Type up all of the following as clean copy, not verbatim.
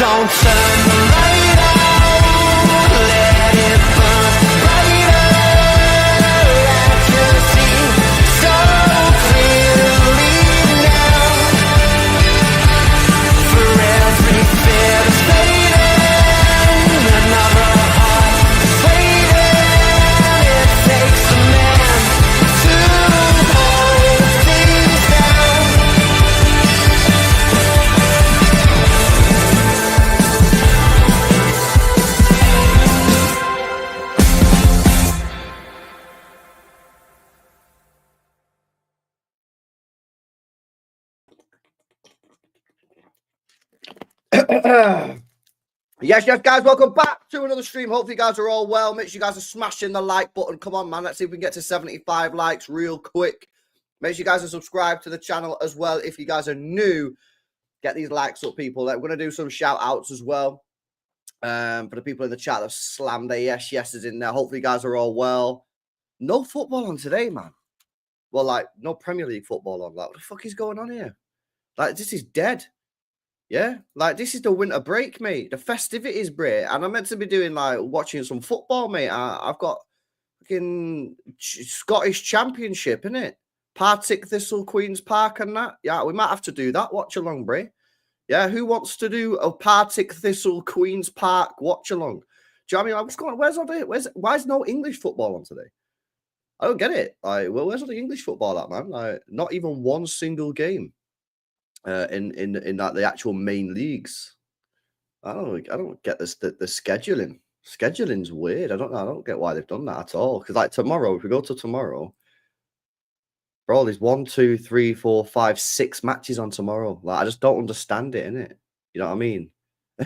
Don't turn the light out, let it burn brighter. I can see so clearly now. For every bit of fading, another heart is waiting. It takes a man to hold things down. Yes, guys, welcome back to another stream. Hopefully you guys are all well. Make sure you guys are smashing the like button. Come on, man. Let's see if we can get to 75 likes real quick. Make sure you guys are subscribed to the channel as well. If you guys are new, get these likes up, people. We're going to do some shout outs as well. For the people in the chat that have slammed their yeses in there. Hopefully you guys are all well. No football on today, man. Well, like, no Premier League football on. Like, what the fuck is going on here? Like, this is dead. Yeah, like this is the winter break, mate. The festivities break, and I'm meant to be doing like watching some football, mate. I've got fucking Scottish Championship, innit? Partick Thistle, Queen's Park, and that. Yeah, we might have to do that watch along, Bray. Yeah, who wants to do a Partick Thistle, Queen's Park watch along? Do you know what I mean? Like, what's going on? Where's all the? Why is no English football on today? I don't get it. Like, well, where's all the English football at, man? Like, not even one single game. In like the actual main leagues. I don't get this the scheduling. Scheduling's weird. I don't get why they've done that at all. Because like tomorrow, if we go to tomorrow, bro, there's 1, 2, 3, 4, 5, 6 matches on tomorrow. Like I just don't understand it, innit? You know what I mean?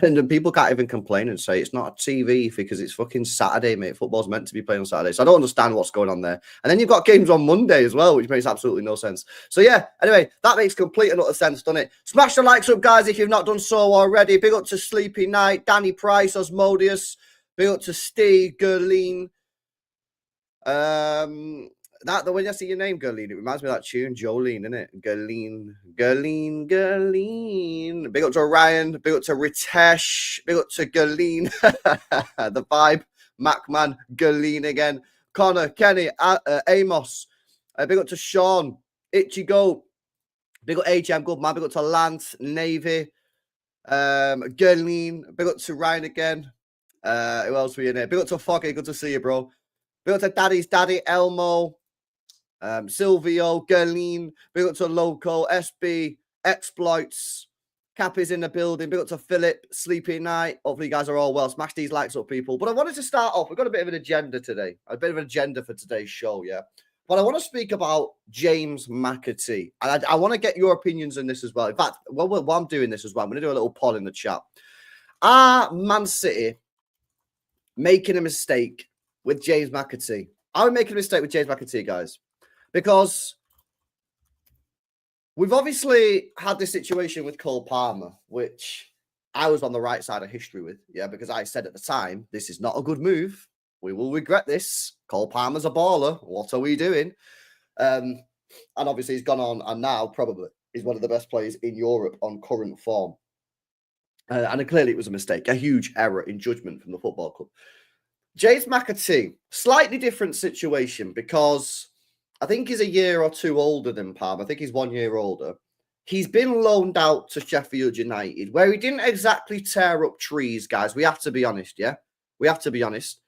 And then people can't even complain and say it's not a TV because it's fucking Saturday, mate. Football's meant to be playing on Saturday. So I don't understand what's going on there. And then you've got games on Monday as well, which makes absolutely no sense. So yeah, anyway, that makes complete and utter sense, doesn't it? Smash the likes up, guys, if you've not done so already. Big up to Sleepy Night, Danny Price, Osmodius. Big up to Steve, Gurleen. When I see your name, Gurleen, it reminds me of that tune, Jolene, innit? Gurleen. Big up to Ryan, big up to Ritesh, big up to Gurleen. The vibe, Macman, Gurleen again. Connor, Kenny, Amos. Big up to Sean, Itchy Goat. Big up HM, good man. Big up to Lance, Navy. Gurleen, big up to Ryan again. Who else were you in there? Big up to Foggy, good to see you, bro. Big up to Daddy's Daddy, Elmo. Silvio, Gurleen, big up to Loco, SB, Exploits, Cappy's in the building, big up to Philip, Sleepy Night. Hopefully you guys are all well. Smash these likes up, people. But I wanted to start off, we've got a bit of an agenda today, a bit of an agenda for today's show, yeah? But I want to speak about James McAtee, and I want to get your opinions on this as well. In fact, while I'm doing this as well, I'm going to do a little poll in the chat. Are Man City making a mistake with James McAtee? Are we making a mistake with James McAtee, guys? Because we've obviously had this situation with Cole Palmer, which I was on the right side of history with. Yeah, because I said at the time, this is not a good move. We will regret this. Cole Palmer's a baller. What are we doing? And obviously he's gone on and now probably is one of the best players in Europe on current form. And clearly it was a mistake, a huge error in judgment from the football club. James McAtee, slightly different situation because I think he's a year or two older than Palmer. I think he's 1 year older. He's been loaned out to Sheffield United, where he didn't exactly tear up trees, guys. We have to be honest, yeah? We have to be honest.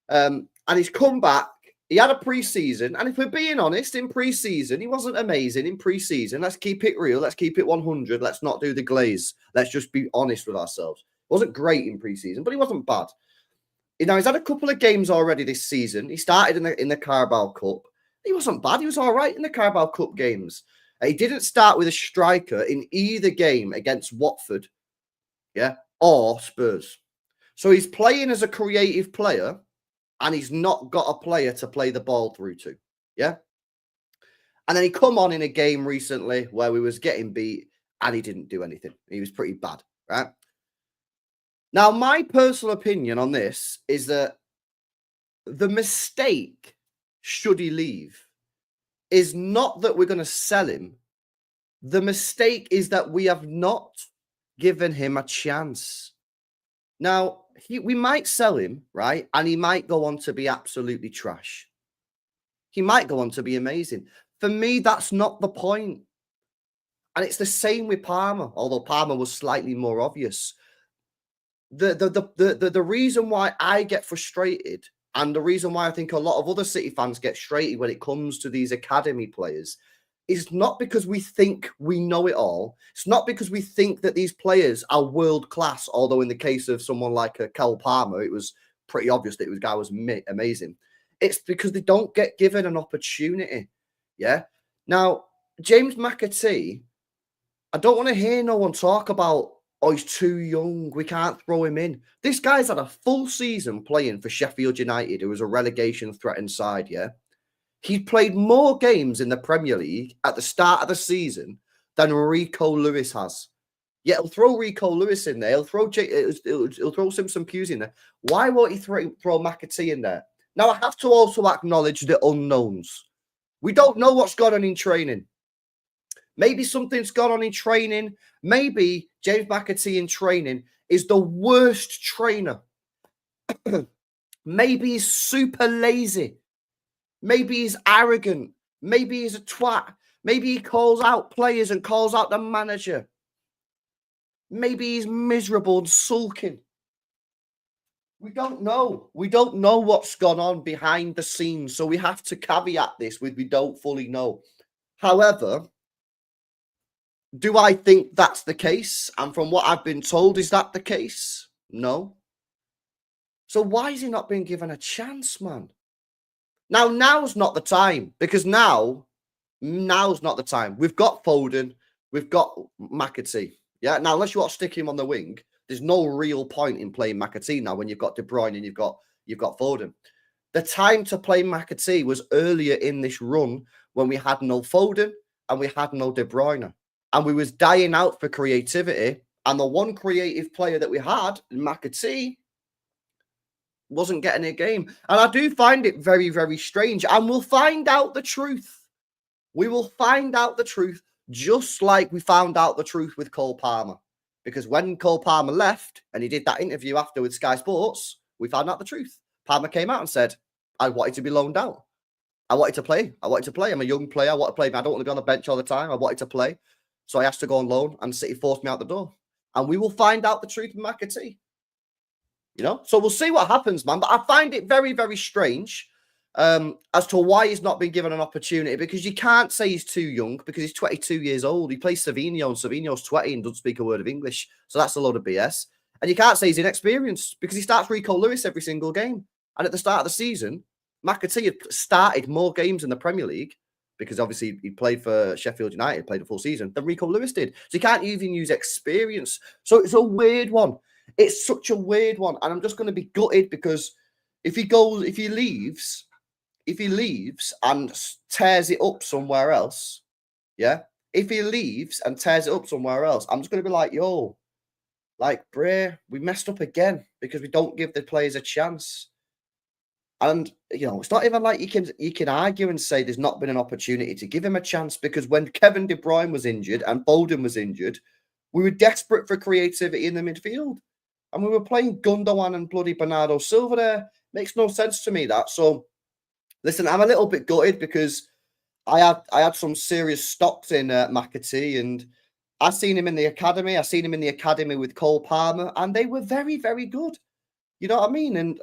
And he's come back. He had a pre-season. And if we're being honest, in pre-season, he wasn't amazing in pre-season. Let's keep it real. Let's keep it 100. Let's not do the glaze. Let's just be honest with ourselves. He wasn't great in pre-season, but he wasn't bad. Now, he's had a couple of games already this season. He started in the Carabao Cup. He wasn't bad. He was all right in the Carabao Cup games. He didn't start with a striker in either game against Watford, yeah, or Spurs. So he's playing as a creative player, and he's not got a player to play the ball through to, yeah? And then he come on in a game recently where we was getting beat, and he didn't do anything. He was pretty bad, right? Now, my personal opinion on this is that the mistake, should he leave, is not that we're going to sell him. The mistake is that we have not given him a chance. Now, we might sell him, right? And he might go on to be absolutely trash. He might go on to be amazing. For me, that's not the point. And it's the same with Palmer, although Palmer was slightly more obvious. The reason why I get frustrated, and the reason why I think a lot of other City fans get frustrated when it comes to these academy players, is not because we think we know it all. It's not because we think that these players are world class. Although in the case of someone like Karl Palmer, it was pretty obvious that guy was amazing. It's because they don't get given an opportunity. Yeah. Now, James McAtee, I don't want to hear no one talk about, oh, he's too young, we can't throw him in. This guy's had a full season playing for Sheffield United, who was a relegation threatened side, yeah? He played more games in the Premier League at the start of the season than Rico Lewis has. Yeah, he'll throw Rico Lewis in there. He'll throw Simpson Hughes in there. Why won't he throw McAtee in there? Now, I have to also acknowledge the unknowns. We don't know what's gone on in training. Maybe something's gone on in training. Maybe James McAtee in training is the worst trainer. Maybe he's super lazy. Maybe he's arrogant. Maybe he's a twat. Maybe he calls out players and calls out the manager. Maybe he's miserable and sulking. We don't know. We don't know what's gone on behind the scenes. So we have to caveat this with we don't fully know. However, do I think that's the case? And from what I've been told, is that the case? No. So why is he not being given a chance, man? Now's not the time, because now's not the time. We've got Foden, we've got McAtee. Yeah. Now, unless you want to stick him on the wing, there's no real point in playing McAtee now when you've got De Bruyne and you've got Foden. The time to play McAtee was earlier in this run when we had no Foden and we had no De Bruyne. And we was dying out for creativity. And the one creative player that we had, McAtee, wasn't getting a game. And I do find it very, very strange. And we'll find out the truth. We will find out the truth, just like we found out the truth with Cole Palmer. Because when Cole Palmer left and he did that interview after with Sky Sports, we found out the truth. Palmer came out and said, I wanted to be loaned out. I wanted to play. I'm a young player. I want to play. I don't want to be on the bench all the time. I wanted to play. So I asked to go on loan, and City forced me out the door. And we will find out the truth with McAtee. You know? So we'll see what happens, man. But I find it very, very strange as to why he's not been given an opportunity, because you can't say he's too young, because he's 22 years old. He plays Savinho, and Savinho's 20 and doesn't speak a word of English. So that's a load of BS. And you can't say he's inexperienced, because he starts Rico Lewis every single game. And at the start of the season, McAtee had started more games in the Premier League, because obviously he played for Sheffield United, played a full season, than Rico Lewis did. So you can't even use experience. So it's a weird one. It's such a weird one. And I'm just going to be gutted, because if he leaves and tears it up somewhere else, yeah? If he leaves and tears it up somewhere else, I'm just going to be like, yo, like, Bray, we messed up again because we don't give the players a chance. And, you know, it's not even like you can argue and say there's not been an opportunity to give him a chance, because when Kevin De Bruyne was injured and Foden was injured, we were desperate for creativity in the midfield. And we were playing Gundogan and bloody Bernardo Silva there. Makes no sense to me, that. So, listen, I'm a little bit gutted, because I had some serious stocks in McAtee, and I seen him in the academy. I seen him in the academy with Cole Palmer, and they were very, very good. You know what I mean? And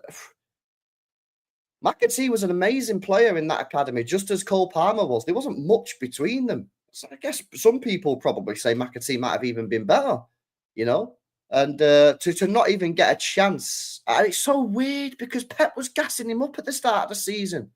McAtee was an amazing player in that academy, just as Cole Palmer was. There wasn't much between them. So I guess some people probably say McAtee might have even been better, you know? And to not even get a chance. It's so weird, because Pep was gassing him up at the start of the season.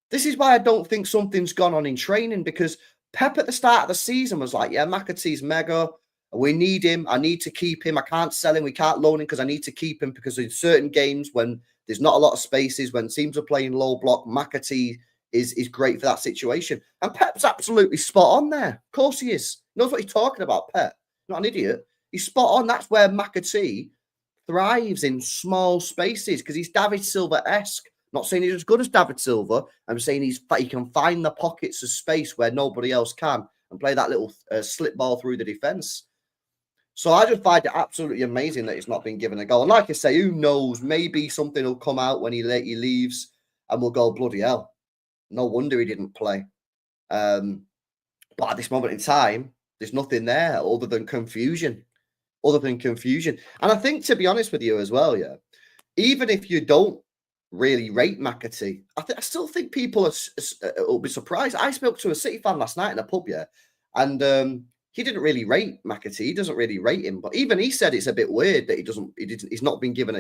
This is why I don't think something's gone on in training, because Pep at the start of the season was like, yeah, McAtee's mega. We need him. I need to keep him. I can't sell him. We can't loan him, because I need to keep him, because in certain games when there's not a lot of spaces, when teams are playing low block, McAtee is great for that situation. And Pep's absolutely spot on there. Of course he is. He knows what he's talking about, Pep. Not an idiot. He's spot on. That's where McAtee thrives, in small spaces, because he's David Silva-esque. Not saying he's as good as David Silva. I'm saying he can find the pockets of space where nobody else can, and play that little slip ball through the defence. So I just find it absolutely amazing that he's not been given a go. And like I say, who knows? Maybe something will come out when he leaves and we'll go, bloody hell. No wonder he didn't play. But at this moment in time, there's nothing there other than confusion. And I think, to be honest with you as well, yeah, even if you don't really rate McAtee, I still think people will be surprised. I spoke to a City fan last night in a pub, yeah, and he didn't really rate McAtee. He doesn't really rate him, but even he said it's a bit weird that he's not been given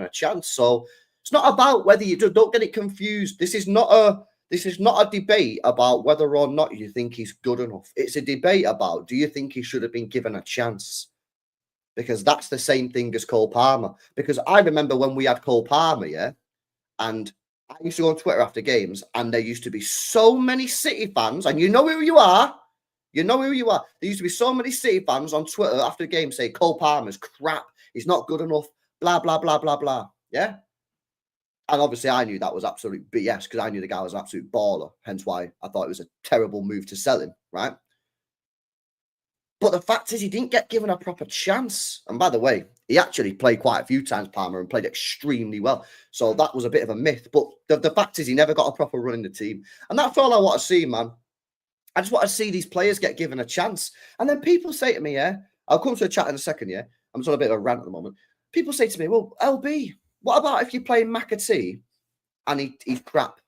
a chance. So it's not about whether you don't get it confused. This is not a debate about whether or not you think he's good enough. It's a debate about, do you think he should have been given a chance? Because that's the same thing as Cole Palmer. Because I remember when we had Cole Palmer, yeah, and I used to go on Twitter after games, and there used to be so many City fans, and you know who you are. You know who you are. There used to be so many City fans on Twitter after the game saying Cole Palmer's crap. He's not good enough. Blah, blah, blah, blah, blah. Yeah? And obviously I knew that was absolute BS because I knew the guy was an absolute baller. Hence why I thought it was a terrible move to sell him, right? But the fact is, he didn't get given a proper chance. And by the way, he actually played quite a few times, Palmer, and played extremely well. So that was a bit of a myth. But the fact is, he never got a proper run in the team. And that's all I want to see, man. I just want to see these players get given a chance. And then people say to me, yeah, I'll come to a chat in a second, yeah. I'm just on a bit of a rant at the moment. People say to me, well, LB, what about if you play McAtee and he's crap?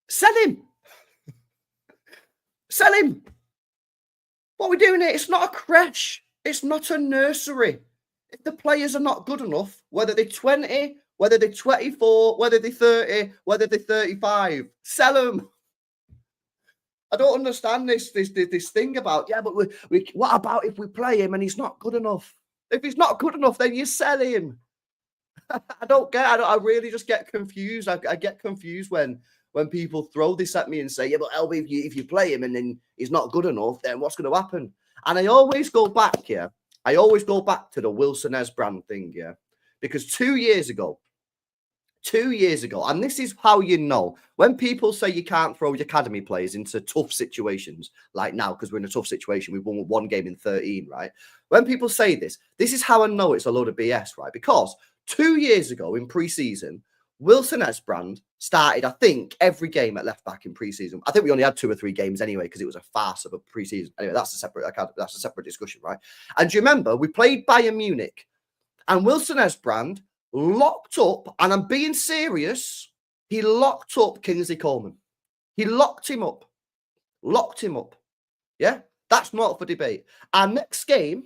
Sell him. Sell him. What are we doing here? It's not a creche. It's not a nursery. If the players are not good enough, whether they're 20, whether they're 24, whether they're 30, whether they're 35, sell them. I don't understand this thing about, yeah, but what about if we play him and he's not good enough? If he's not good enough, then you sell him. I really just get confused. I get confused when people throw this at me and say, yeah, but LB, if you play him and then he's not good enough, then what's going to happen? And I always go back to the Wilson Esbrand thing, yeah, because 2 years ago, and this is how you know, when people say you can't throw your academy players into tough situations, like now, because we're in a tough situation, we've won one game in 13, right? When people say this is how I know it's a load of BS, right? Because 2 years ago in pre-season, Wilson Esbrand started, I think, every game at left back in pre-season. I think we only had 2 or 3 games anyway because it was a farce of a pre-season. Anyway, that's a separate discussion, right? And do you remember we played Bayern Munich, and Wilson Esbrand locked up, and I'm being serious, he locked up Kingsley Coleman. He locked him up. Yeah, that's not for debate. Our next game,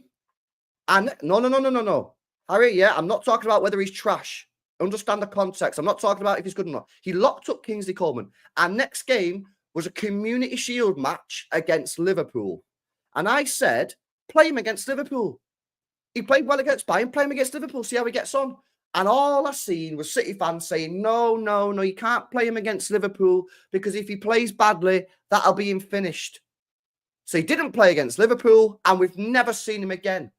no. Harry, yeah, I'm not talking about whether he's trash. Understand the context. I'm not talking about if he's good or not. He locked up Kingsley Coleman. Our next game was a Community Shield match against Liverpool. And I said, play him against Liverpool. He played well against Bayern, play him against Liverpool, see how he gets on. And all I seen was City fans saying, no, you can't play him against Liverpool because if he plays badly, that'll be him finished. So he didn't play against Liverpool, and we've never seen him again.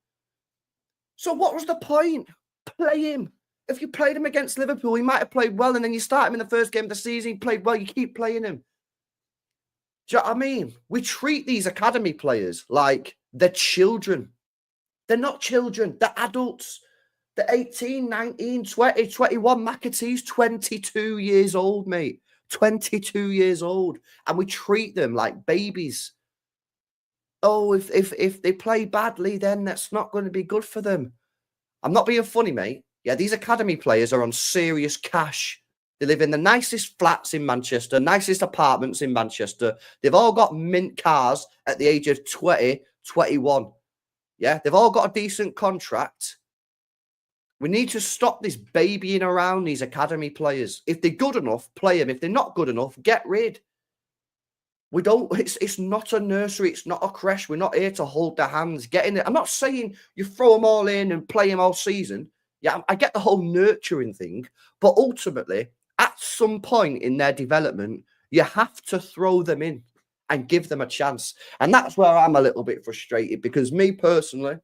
So what was the point? Play him. If you played him against Liverpool, he might have played well, and then you start him in the first game of the season, he played well, you keep playing him. Do you know what I mean? We treat these academy players like they're children. They're not children, they're adults. They're 18, 19, 20, 21. McAtee's 22 years old, mate. 22 years old. And we treat them like babies. Oh, if they play badly, then that's not going to be good for them. I'm not being funny, mate. Yeah, these academy players are on serious cash. They live in the nicest flats in Manchester, nicest apartments in Manchester. They've all got mint cars at the age of 20, 21. Yeah, they've all got a decent contract. We need to stop this babying around these academy players. If they're good enough, play them. If they're not good enough, get rid. It's not a nursery. It's not a creche. We're not here to hold their hands. Get in it. I'm not saying you throw them all in and play them all season. Yeah, I get the whole nurturing thing. But ultimately, at some point in their development, you have to throw them in and give them a chance. And that's where I'm a little bit frustrated because me personally,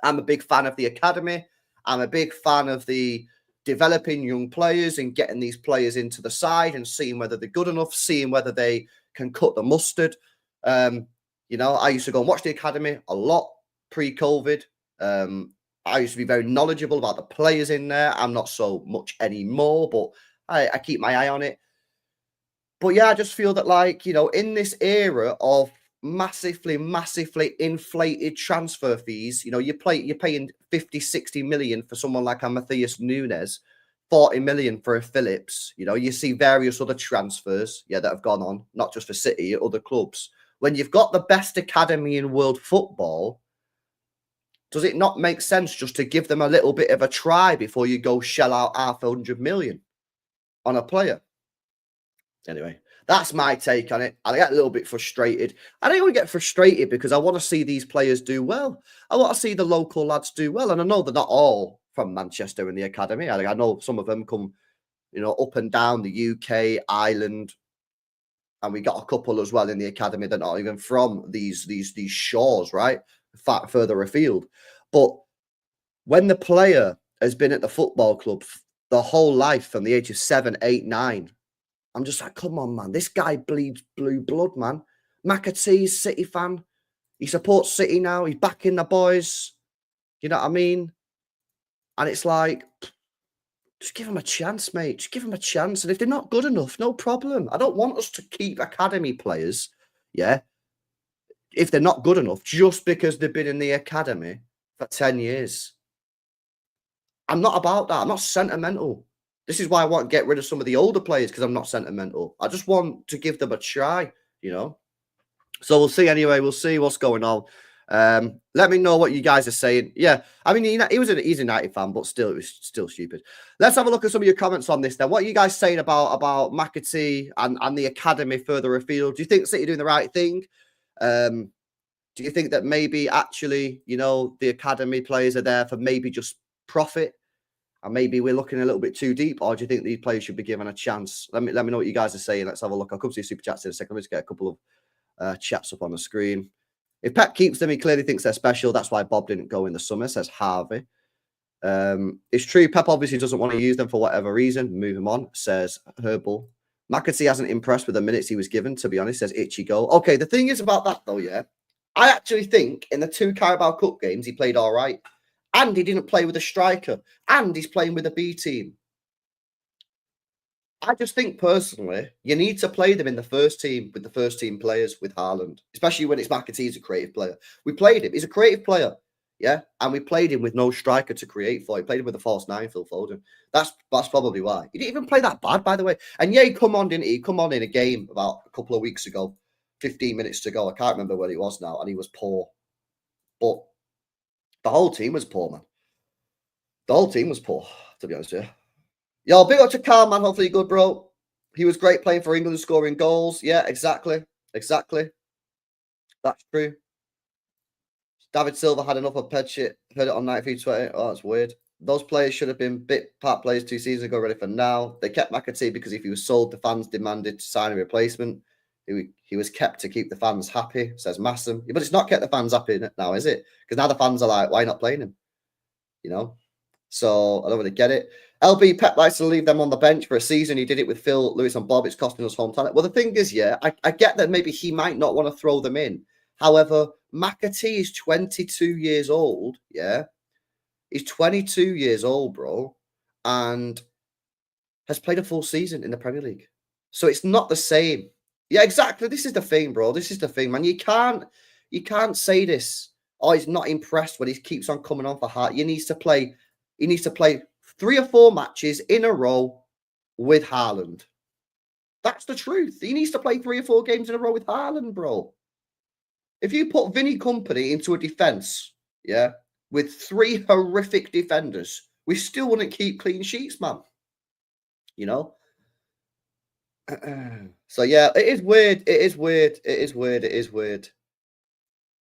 I'm a big fan of the academy. I'm a big fan of the developing young players and getting these players into the side and seeing whether they're good enough, seeing whether they can cut the mustard. You know, I used to go and watch the academy a lot pre-COVID. I used to be very knowledgeable about the players in there. I'm not so much anymore, but I keep my eye on it. But yeah, I just feel that, like, you know, in this era of massively inflated transfer fees, you know, you're paying 50, 60 million for someone like a Matthias Nunes, 40 million for a Phillips. You know, you see various other transfers, that have gone on, not just for City, other clubs. When you've got the best academy in world football, does it not make sense just to give them a little bit of a try before you go shell out $500 million on a player? Anyway, that's my take on it. I get a little bit frustrated. I don't even get frustrated because I want to see these players do well. I want to see the local lads do well. And I know they're not all from Manchester in the academy. I know some of them come, you know, up and down the UK, Ireland, and we got a couple as well in the academy that are not even from these shores, right? Further afield. But when the player has been at the football club the whole life from the age of 7, 8, 9, I'm just like, come on, man. This guy bleeds blue blood, man. McAtee's City fan. He supports City now. He's backing the boys. You know what I mean? And it's like, just give him a chance, mate. Just give him a chance. And if they're not good enough, no problem. I don't want us to keep academy players, if they're not good enough, just because they've been in the academy for 10 years. I'm not about that. I'm not sentimental. This is why I want to get rid of some of the older players, because I'm not sentimental. I just want to give them a try, you know. So we'll see anyway. We'll see what's going on. Let me know what you guys are saying. Yeah, I mean, he's a United fan, but still, it was still stupid. Let's have a look at some of your comments on this then. What are you guys saying about McAtee and the academy further afield? Do you think City are doing the right thing? Do you think that maybe actually, you know, the academy players are there for maybe just profit? And maybe we're looking a little bit too deep, or do you think these players should be given a chance? Let me know what you guys are saying. Let's have a look. I'll come to your super chats in a second. Let's get a couple of chats up on the screen. If Pep keeps them, he clearly thinks they're special. That's why Bob didn't go in the summer, says Harvey. It's true. Pep obviously doesn't want to use them for whatever reason. Move him on, says Herbal. McAtee hasn't impressed with the minutes he was given, to be honest, says Itchy Go. Okay, the thing is about that, though, I actually think in the 2 Carabao Cup games, he played all right. And he didn't play with a striker. And he's playing with a B team. I just think, personally, you need to play them in the first team with the first team players with Haaland, especially when it's McAtee, he's a creative player. We played him. He's a creative player, and we played him with no striker to create for. He played him with a false 9, Phil Foden. That's probably why. He didn't even play that bad, by the way. And he come on, didn't he? He come on in a game about a couple of weeks ago, 15 minutes to go. I can't remember where he was now, and he was poor. But the whole team was poor, man. The whole team was poor, to be honest with you. Yo, big up to Karl, man. Hopefully you're good, bro. He was great playing for England and scoring goals. Yeah, exactly. Exactly. That's true. David Silva had enough of Ped shit. Heard it on 9320. Oh, that's weird. Those players should have been bit part players 2 seasons ago, ready for now. They kept McAtee because if he was sold, the fans demanded to sign a replacement. He was kept to keep the fans happy, says Massam. But it's not kept the fans happy now, is it? Because now the fans are like, why not playing him? You know? So I don't really get it. LB, Pep likes to leave them on the bench for a season. He did it with Phil, Lewis and Bob. It's costing us home talent. Well, the thing is, I get that maybe he might not want to throw them in. However, McAtee is 22 years old, He's 22 years old, bro, and has played a full season in the Premier League. So it's not the same. Yeah, exactly. This is the thing, bro. This is the thing, man. You can't say this. Oh, he's not impressed when he keeps on coming on for Hart. He needs to play 3 or 4 matches in a row with Haaland. That's the truth. He needs to play 3 or 4 games in a row with Haaland, bro. If you put Vinny Company into a defense, with 3 horrific defenders, we still wouldn't keep clean sheets, man. You know? So, it is weird. It is weird.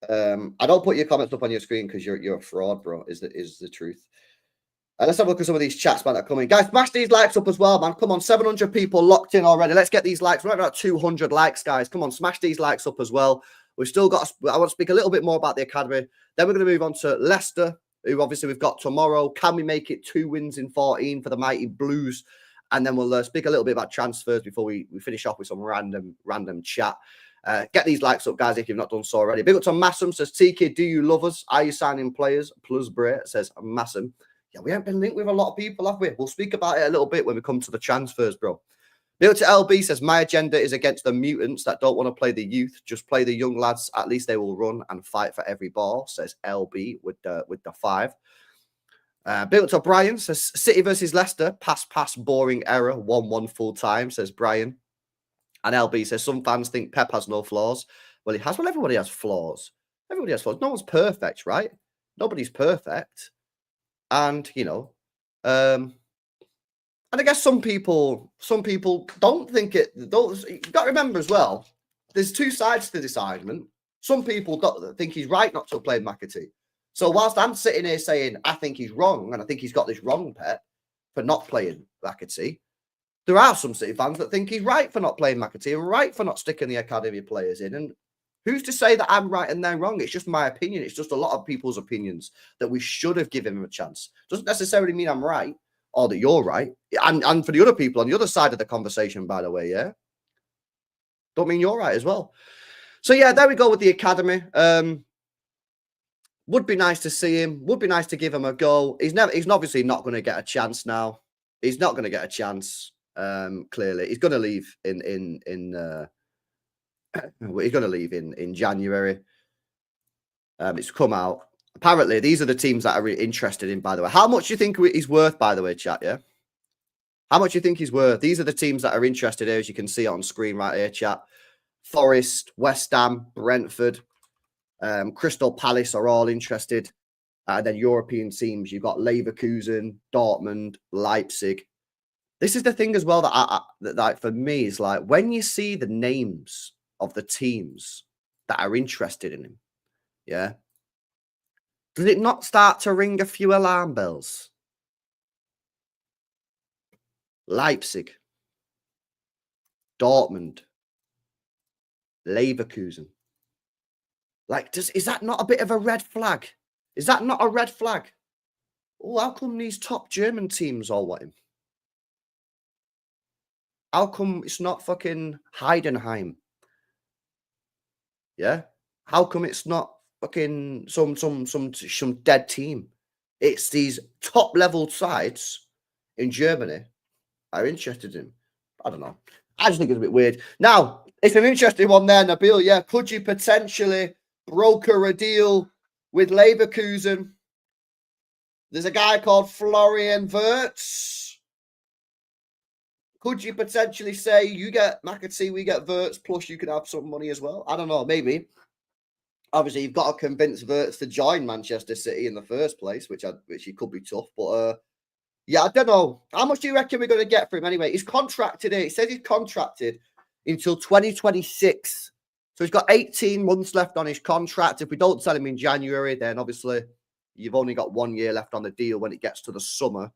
I don't put your comments up on your screen because you're a fraud, bro, is the truth. Let's have a look at some of these chats, man, that are coming. Guys, smash these likes up as well, man. Come on, 700 people locked in already. Let's get these likes. We're at about 200 likes, guys. Come on, smash these likes up as well. We've still got, I want to speak a little bit more about the academy. Then we're going to move on to Leicester, who obviously we've got tomorrow. Can we make it 2 wins in 14 for the mighty Blues? And then we'll speak a little bit about transfers before we finish off with some random chat. Get these likes up, guys, if you've not done so already. Big up to Massam, says, T-Kid, do you love us? Are you signing players? Plus Bray says, Massam. Yeah, we haven't been linked with a lot of people, have we? We'll speak about it a little bit when we come to the transfers, bro. Big up to LB, says, my agenda is against the mutants that don't want to play the youth. Just play the young lads. At least they will run and fight for every ball, says LB with the 5. Big up to Brian, says, City versus Leicester. Pass, boring error. 1-1 full time, says Brian. And LB says, some fans think Pep has no flaws. Well, he has. Well, everybody has flaws. Everybody has flaws. No one's perfect, right? Nobody's perfect. And, you know, and I guess some people don't think it. You've got to remember as well, there's two sides to this argument. Some people don't think he's right not to have played McAtee. So whilst I'm sitting here saying I think he's wrong, and I think he's got this wrong, Pep, for not playing McAtee, there are some City fans that think he's right for not playing McAtee and right for not sticking the academy players in. And who's to say that I'm right and they're wrong? It's just my opinion. It's just a lot of people's opinions that we should have given him a chance. Doesn't necessarily mean I'm right or that you're right. And for the other people on the other side of the conversation, by the way, yeah, don't mean you're right as well. So yeah, there we go with the academy. Would be nice to see him. Would be nice to give him a go. He's obviously not going to get a chance now. He's not going to get a chance. Clearly, he's going to leave in he's going to leave in January. It's come out. Apparently, these are the teams that are interested in. By the way, how much do you think he's worth? By the way, chat. Yeah, how much do you think he's worth? These are the teams that are interested here, as you can see on screen right here, chat. Forest, West Ham, Brentford, Crystal Palace are all interested. Then European teams, you've got Leverkusen, Dortmund, Leipzig. This is the thing as well that for me is like when you see the names of the teams that are interested in him, yeah, does it not start to ring a few alarm bells? Leipzig, Dortmund, Leverkusen. Like, is that not a bit of a red flag? Is that not a red flag? Oh, how come these top German teams all want him? How come it's not fucking Heidenheim? Yeah? How come it's not fucking some dead team? It's these top level sides in Germany are interested in. I don't know. I just think it's a bit weird. Now, it's an interesting one there, Nabil. Yeah, could you potentially broker a deal with Leverkusen? There's a guy called Florian Wirtz. Could you potentially say you get McAtee, we get Wirtz, plus you can have some money as well? I don't know, maybe. Obviously, you've got to convince Wirtz to join Manchester City in the first place, which he could be tough. But yeah, I don't know. How much do you reckon we're going to get for him anyway? He's contracted here. He says he's contracted until 2026. So he's got 18 months left on his contract. If we don't sell him in January, then obviously you've only got 1 year left on the deal when it gets to the summer.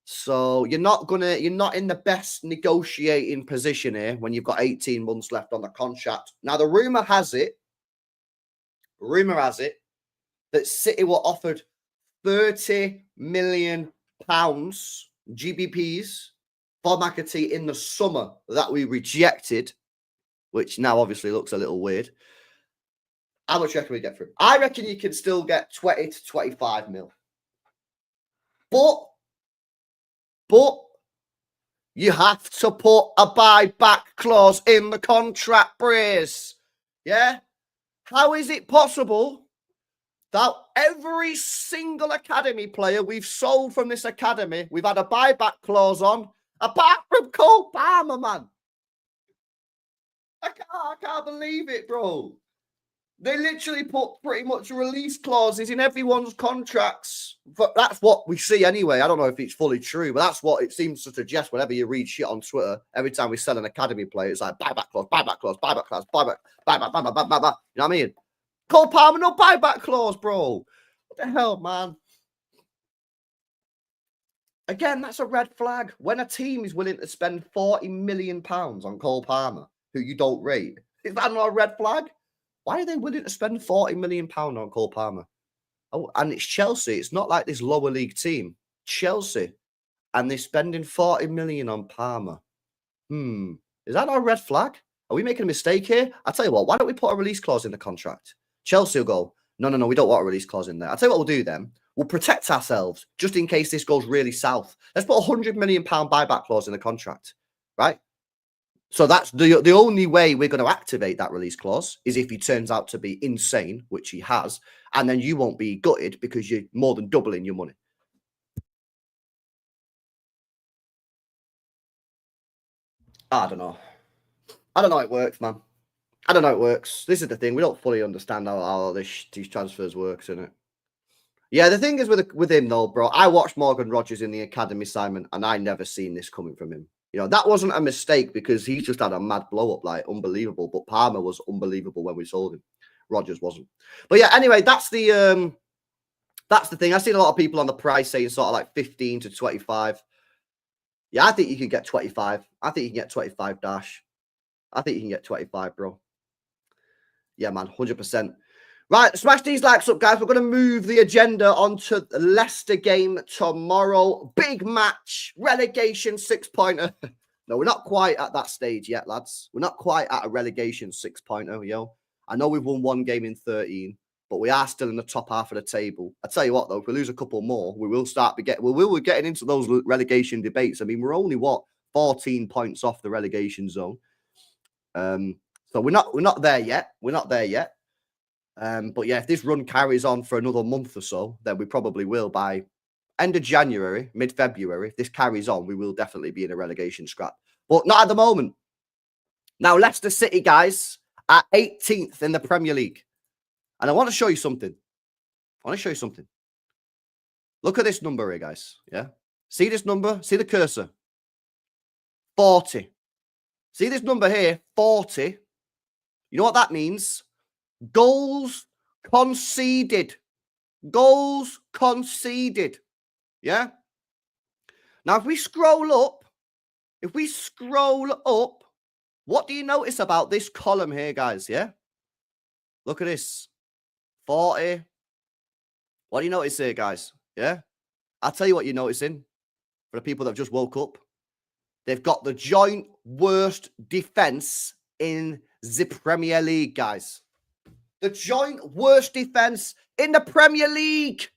So you're not in the best negotiating position here when you've got 18 months left on the contract. Now the rumor has it that City were offered £30 million GBPs for McAtee in the summer that we rejected, which now obviously looks a little weird. How much do you reckon we get for him? I reckon you can still get 20 to 25 mil. But you have to put a buyback clause in the contract, Brace. Yeah? How is it possible that every single academy player we've sold from this academy, we've had a buyback clause on, apart from Cole Palmer, man? I can't believe it, bro. They literally put pretty much release clauses in everyone's contracts. But that's what we see anyway. I don't know if it's fully true, but that's what it seems to suggest whenever you read shit on Twitter. Every time we sell an academy player, it's like buyback clause, buyback clause, buyback clause, buyback. You know what I mean? Cole Palmer, no buyback clause, bro. What the hell, man? Again, that's a red flag. When a team is willing to spend £40 million on Cole Palmer, who you don't rate, is that not a red flag? Why are they willing to spend £40 million on Cole Palmer? Oh, and it's Chelsea. It's not like this lower league team. Chelsea. And they're spending £40 million on Palmer. Is that not a red flag? Are we making a mistake here? I tell you what, why don't we put a release clause in the contract? Chelsea will go, no, we don't want a release clause in there. I tell you what we'll do then. We'll protect ourselves just in case this goes really south. Let's put a £100 million buyback clause in the contract, right? So that's the only way we're going to activate that release clause is if he turns out to be insane, which he has, and then you won't be gutted because you're more than doubling your money. I don't know. I don't know how it works, man. I don't know how it works. This is the thing. We don't fully understand how these transfers works, innit? Yeah, the thing is with him, though, bro, I watched Morgan Rogers in the academy, Simon, and I never seen this coming from him. You know, that wasn't a mistake because he's just had a mad blow-up, like, unbelievable. But Palmer was unbelievable when we sold him. Rogers wasn't. But, yeah, anyway, that's the thing. I've seen a lot of people on the price saying sort of like 15 to 25. Yeah, I think you can get 25. I think you can get 25, Dash. I think you can get 25, bro. Yeah, man, 100%. Right, smash these likes up, guys. We're going to move the agenda onto the Leicester game tomorrow. Big match, relegation 6-pointer. No, we're not quite at that stage yet, lads. We're not quite at a relegation 6-pointer, yo. I know we've won one game in 13, but we are still in the top half of the table. I tell you what, though, if we lose a couple more, we will start we're getting into those relegation debates. I mean, we're only 14 points off the relegation zone. So we're not there yet. We're not there yet. But yeah, if this run carries on for another month or so, then we probably will by end of January, mid-February. If this carries on, we will definitely be in a relegation scrap. But not at the moment. Now, Leicester City, guys, are 18th in the Premier League. And I want to show you something. Look at this number here, guys. Yeah. See this number? See the cursor? 40. See this number here? 40. You know what that means? Goals conceded. Goals conceded. Yeah. Now, if we scroll up, what do you notice about this column here, guys? Yeah. Look at this. 40. What do you notice here, guys? Yeah. I'll tell you what you're noticing for the people that have just woke up. They've got the joint worst defense in the Premier League, guys. The joint worst defense in the Premier League.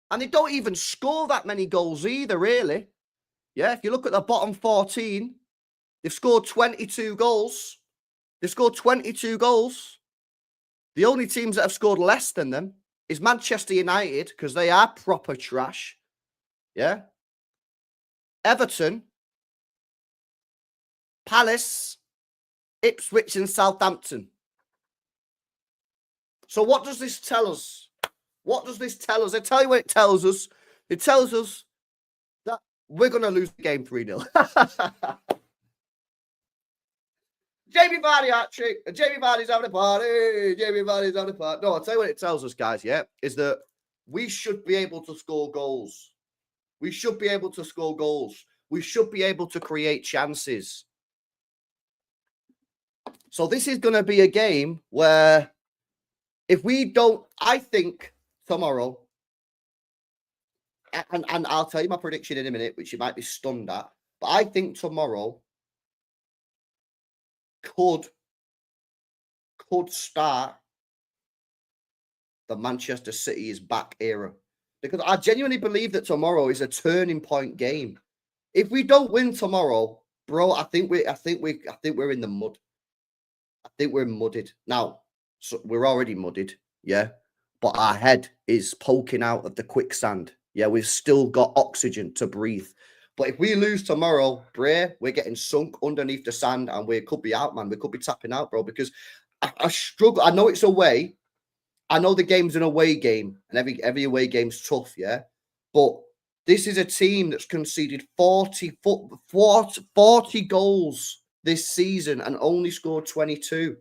And they don't even score that many goals either, really. Yeah, if you look at the bottom 14, they've scored 22 goals. They've scored 22 goals. The only teams that have scored less than them is Manchester United, because they are proper trash. Yeah. Everton, Palace, Ipswich and Southampton. So what does this tell us? What does this tell us? I tell you what it tells us. It tells us that we're going to lose the game 3-0. Jamie Vardy hat-trick. Jamie Vardy's having a party. Jamie Vardy's having a party. No, I'll tell you what it tells us, guys, yeah, is that we should be able to score goals. We should be able to score goals. We should be able to create chances. So this is going to be a game where if we don't, I think tomorrow, and I'll tell you my prediction in a minute, which you might be stunned at, but I think tomorrow could start the Manchester City is back era. Because I genuinely believe that tomorrow is a turning point game. If we don't win tomorrow, bro, I think we're in the mud. I think we're mudded. Now, so we're already mudded, yeah. But our head is poking out of the quicksand. Yeah, we've still got oxygen to breathe. But if we lose tomorrow, Bray, we're getting sunk underneath the sand and we could be out, man. We could be tapping out, bro, because I struggle. I know it's away. I know the game's an away game and every away game's tough, yeah? But this is a team that's conceded 40 goals this season and only scored 22.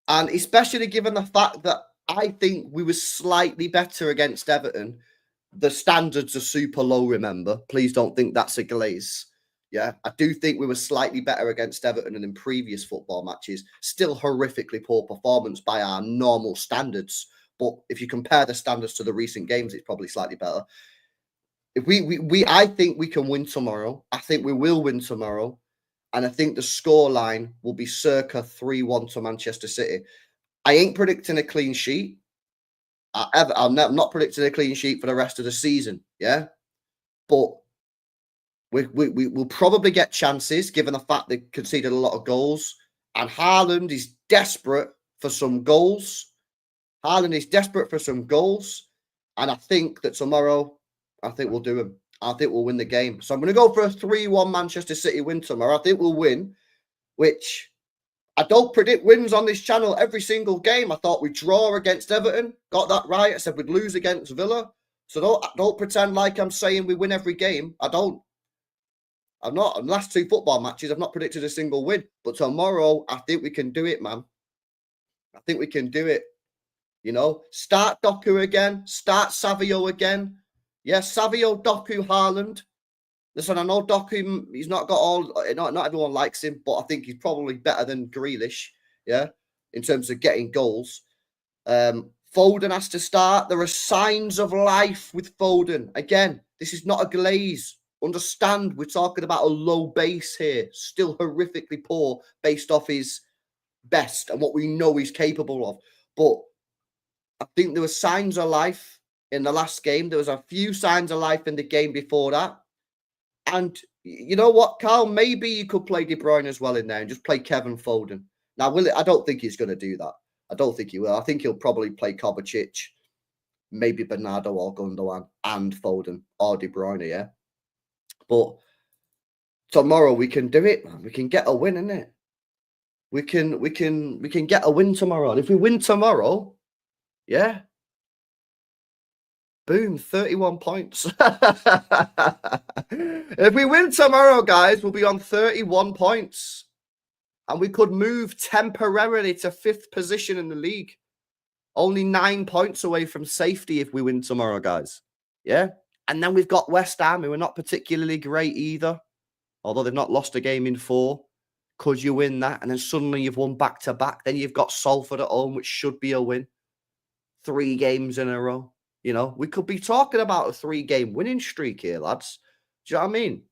And especially given the fact that I think we were slightly better against Everton. The standards are super low, remember. Please don't think that's a glaze. Yeah, I do think we were slightly better against Everton than in previous football matches. Still horrifically poor performance by our normal standards. But if you compare the standards to the recent games, it's probably slightly better. If I think we can win tomorrow. I think we will win tomorrow. And I think the scoreline will be circa 3-1 to Manchester City. I ain't predicting a clean sheet. I'm not predicting a clean sheet for the rest of the season. Yeah. But we'll probably get chances given the fact they conceded a lot of goals. And Haaland is desperate for some goals. And I think that tomorrow, I think we'll do them. I think we'll win the game. So I'm going to go for a 3-1 Manchester City win tomorrow. I think we'll win, which I don't predict wins on this channel every single game. I thought we'd draw against Everton. Got that right. I said we'd lose against Villa. So don't pretend like I'm saying we win every game. I don't. I'm not. In the last 2 football matches, I've not predicted a single win. But tomorrow, I think we can do it, man. I think we can do it. You know, start Doku again. Start Savio again. Yeah, Savio, Doku, Haaland. Listen, I know Doku, he's not got all, not everyone likes him, but I think he's probably better than Grealish, yeah, in terms of getting goals. Foden has to start. There are signs of life with Foden. Again, this is not a glaze. Understand, we're talking about a low base here. Still horrifically poor based off his best and what we know he's capable of. But I think there were signs of life in the last game. There was a few signs of life in the game before that. And you know what, Karl? Maybe you could play De Bruyne as well in there and just play Kevin Foden. Now, I don't think he's going to do that. I don't think he will. I think he'll probably play Kovacic, maybe Bernardo or Gundogan and Foden or De Bruyne, yeah? But tomorrow we can do it, man. We can get a win, innit? We can get a win tomorrow. And if we win tomorrow, yeah, boom, 31 points. If we win tomorrow, guys, we'll be on 31 points. And we could move temporarily to 5th position in the league. Only 9 points away from safety if we win tomorrow, guys. Yeah? And then we've got West Ham, who are not particularly great either. Although they've not lost a game in 4. Could you win that? And then suddenly you've won back-to-back. Then you've got Salford at home, which should be a win. 3 games in a row. You know, we could be talking about a 3-game winning streak here, lads. Do you know what I mean?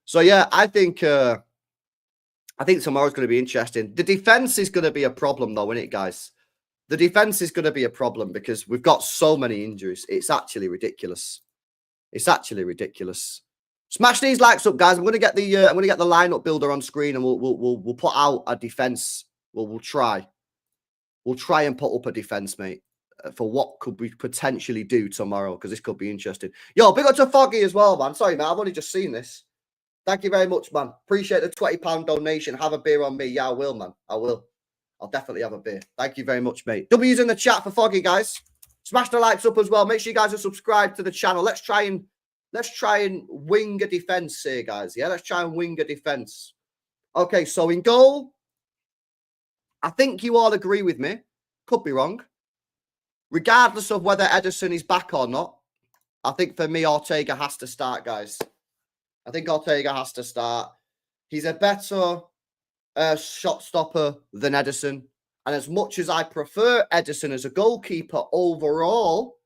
So, yeah, I think tomorrow's going to be interesting. The defense is going to be a problem, though, isn't it, guys? The defense is going to be a problem because we've got so many injuries. It's actually ridiculous. It's actually ridiculous. Smash these likes up, guys. I'm going to get the lineup builder on screen, and we'll put out a defense. We'll try and put up a defense, mate, for what could we potentially do tomorrow, because this could be interesting. Yo, big up to Foggy as well, man. Sorry, man. I've only just seen this. Thank you very much, man. Appreciate the £20 donation. Have a beer on me. Yeah, I will, man. I will. I'll definitely have a beer. Thank you very much, mate. W's in the chat for Foggy, guys. Smash the likes up as well. Make sure you guys are subscribed to the channel. Let's try and wing a defense here, guys. Yeah, let's try and wing a defense. Okay, so in goal, I think you all agree with me. Could be wrong. Regardless of whether Ederson is back or not, I think for me, Ortega has to start, guys. I think Ortega has to start. He's a better shot stopper than Ederson. And as much as I prefer Ederson as a goalkeeper overall,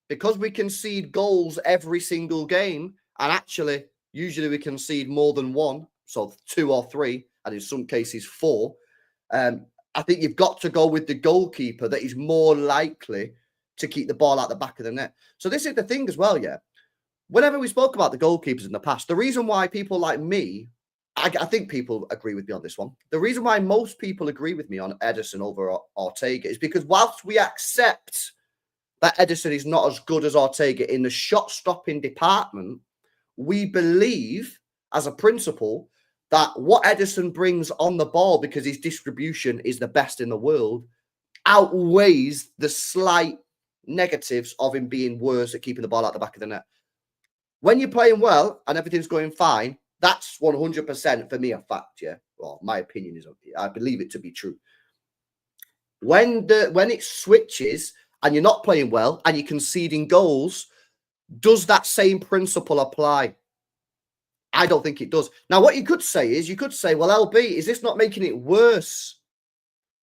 because we concede goals every single game, and actually, usually we concede more than 1, so 2 or 3, and in some cases 4, I think you've got to go with the goalkeeper that is more likely to keep the ball out the back of the net. So this is the thing as well, yeah. Whenever we spoke about the goalkeepers in the past, the reason why people like me, I think people agree with me on this one. The reason why most people agree with me on Ederson over Ortega is because whilst we accept that Ederson is not as good as Ortega in the shot-stopping department, we believe, as a principle, that what Ederson brings on the ball, because his distribution is the best in the world, outweighs the slight negatives of him being worse at keeping the ball out the back of the net. When you're playing well and everything's going fine, that's 100% for me a fact, yeah? Well, my opinion is, I believe it to be true. When it switches and you're not playing well and you're conceding goals, does that same principle apply? I don't think it does. Now, what you could say is, well, LB, is this not making it worse?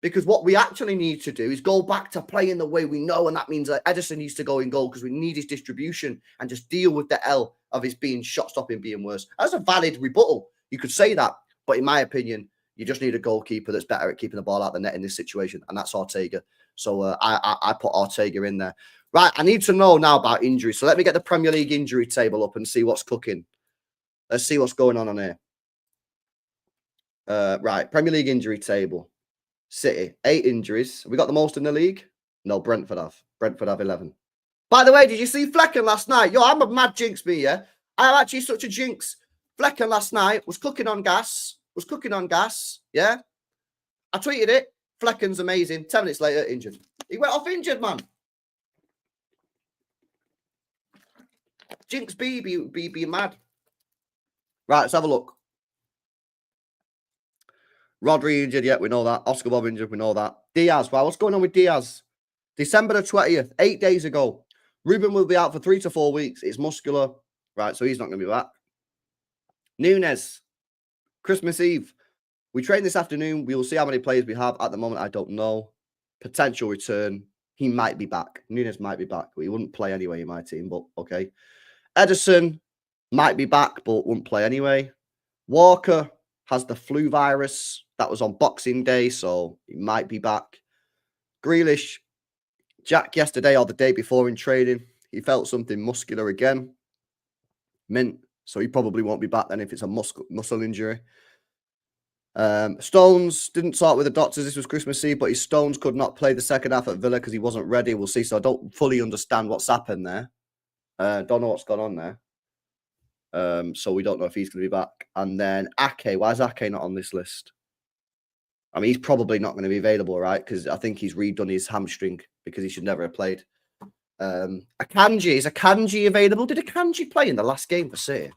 Because what we actually need to do is go back to playing the way we know, and that means that Ederson needs to go in goal because we need his distribution and just deal with the L of his being shot stopping being worse. That's a valid rebuttal. You could say that, but in my opinion, you just need a goalkeeper that's better at keeping the ball out the net in this situation, and that's Ortega. So I put Ortega in there. Right, I need to know now about injuries. So let me get the Premier League injury table up and see what's cooking. Let's see what's going on here. Right, Premier League injury table. City, 8 injuries. Have we got the most in the league? No, Brentford have. Brentford have 11. By the way, did you see Flecken last night? Yo, I'm a mad jinx, me, yeah? I'm actually such a jinx. Flecken last night was cooking on gas. Yeah? I tweeted it. Flecken's amazing. 10 minutes later, injured. He went off injured, man. Jinx be mad. Right, let's have a look. Rodri injured, yeah, we know that. Oscar Bob injured, we know that. Diaz, wow, what's going on with Diaz? December the 20th, 8 days ago. Ruben will be out for 3 to 4 weeks. It's muscular. Right, so he's not going to be back. Nunes, Christmas Eve. We train this afternoon. We will see how many players we have. At the moment, I don't know. Potential return. He might be back. Nunes might be back, but he wouldn't play anyway in my team, but okay. Ederson might be back, but wouldn't play anyway. Walker has the flu virus. That was on Boxing Day, so he might be back. Grealish, Jack yesterday or the day before in training, he felt something muscular again. Mint, so he probably won't be back then if it's a muscle injury. Stones didn't talk with the doctors. This was Christmas Eve, but his Stones could not play the second half at Villa because he wasn't ready. We'll see. So I don't fully understand what's happened there. Don't know what's gone on there. So we don't know if he's going to be back. And then Ake, why is Ake not on this list? I mean, he's probably not going to be available, right? Because I think he's redone his hamstring because he should never have played. Akanji, is Akanji available? Did Akanji play in the last game for City?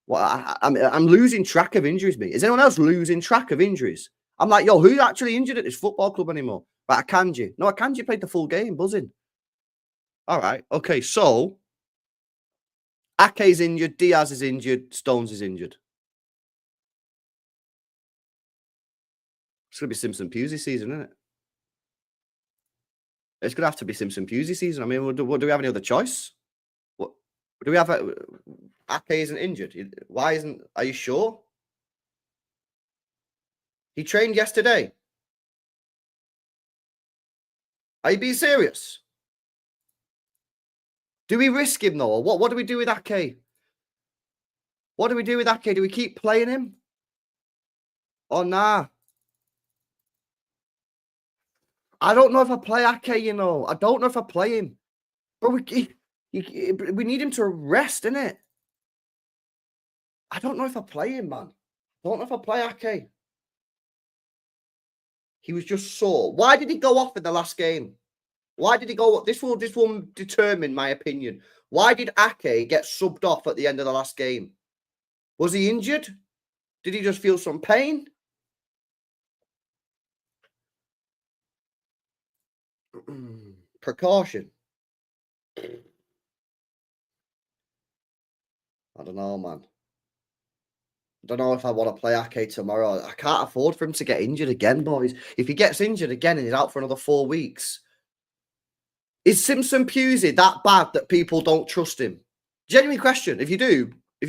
Well, I'm losing track of injuries, mate. Is anyone else losing track of injuries? I'm like, yo, who's actually injured at this football club anymore? Right, Akanji. No, Akanji played the full game, buzzing. All right, okay, so Ake's injured, Diaz is injured, Stones is injured. It's going to be Simpson Pusey season, isn't it? It's going to have to be Simpson Pusey season. I mean, do we have any other choice? What do we have? Ake isn't injured. Why isn't? Are you sure? He trained yesterday. Are you being serious? Do we risk him though? Or what do we do with Ake? What do we do with Ake? Do we keep playing him? Or nah? I don't know if I play Ake, you know. I don't know if I play him. But we need him to rest, innit? I don't know if I play him, man. I don't know if I play Ake. He was just sore. Why did he go off in the last game? Why did he go? This will determine my opinion. Why did Ake get subbed off at the end of the last game? Was he injured? Did he just feel some pain? Precaution. I don't know, man. I don't know if I want to play Ake tomorrow. I can't afford for him to get injured again, boys. If he gets injured again and he's out for another 4 weeks, is Simpson Pusey that bad that people don't trust him? Genuine question. If you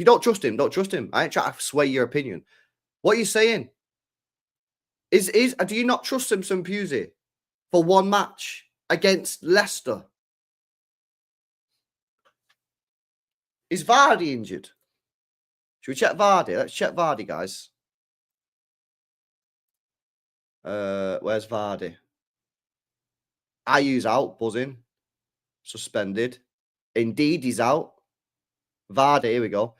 don't trust him, don't trust him. I ain't trying to sway your opinion. What are you saying? Do you not trust Simpson Pusey for one match against Leicester? Is Vardy injured? Should we check Vardy? Let's check Vardy, guys. Where's Vardy? Ayu's out, buzzing. Suspended. Indeed, he's out. Vardy, here we go.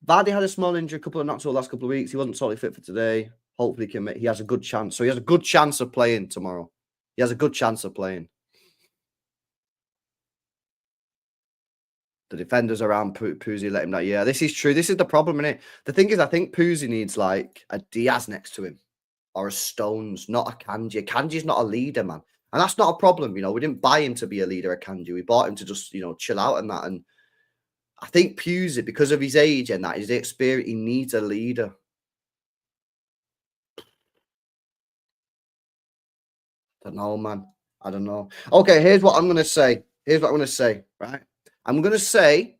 Vardy had a small injury, not so last couple of weeks. He wasn't totally fit for today. Hopefully he has a good chance. So he has a good chance of playing tomorrow. He has a good chance of playing. The defenders around Pusey let him know. Yeah, this is true. This is the problem, innit? The thing is, I think Pusey needs like a Diaz next to him or a Stones, not a Kanji. Kanji's not a leader, man. And that's not a problem. You know, we didn't buy him to be a leader at Kanji. We bought him to just, chill out and that. And I think Pusey, because of his age and that, his experience, he needs a leader. Don't know, man. I don't know. Okay, here's what I'm gonna say. Right? I'm gonna say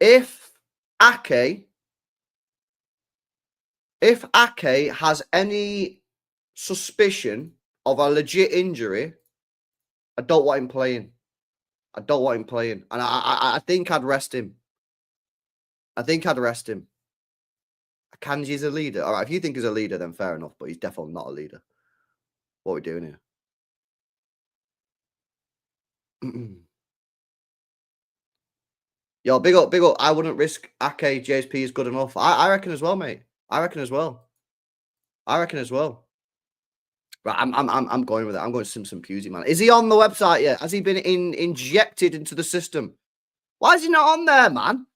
if Ake has any suspicion of a legit injury, I don't want him playing. And I think I'd rest him. Akanji's a leader. All right, if you think he's a leader, then fair enough, but he's definitely not a leader. What are we doing here? Yo, big up. I wouldn't risk Ake. JSP is good enough. I reckon as well, mate. I reckon as well. Right, I'm going with it. I'm going Simpson Pusey, man. Is he on the website yet? Has he been injected into the system? Why is he not on there, man?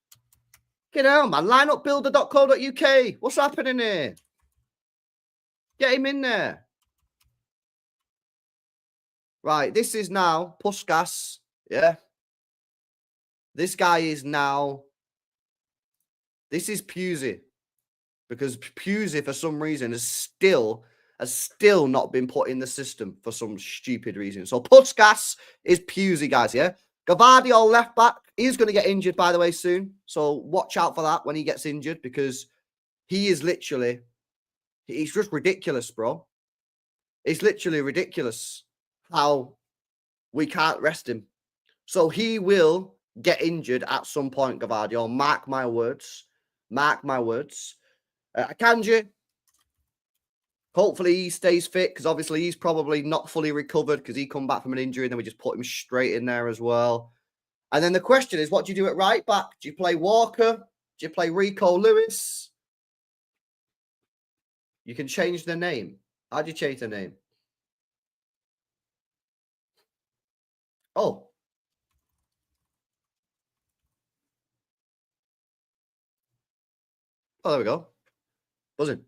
Get out, man. Lineupbuilder.co.uk. What's happening here? Get him in there. Right, this is now Puskas. Yeah. This guy is now. This is Pusey. Because Pusey, for some reason, has still not been put in the system for some stupid reason. So Puskas is Pusey, guys, yeah? Gavardio left back. He's going to get injured, by the way, soon. So watch out for that when he gets injured, because he is literally, he's just ridiculous, bro. It's literally ridiculous how we can't rest him. So he will get injured at some point, Gavardio. Mark my words. Akanji, hopefully he stays fit, because obviously he's probably not fully recovered because he come back from an injury, and then we just put him straight in there as well. And then the question is, what do you do at right back? Do you play Walker? Do you play Rico Lewis? You can change the name. How do you change the name? Oh. Oh, there we go. Buzzing.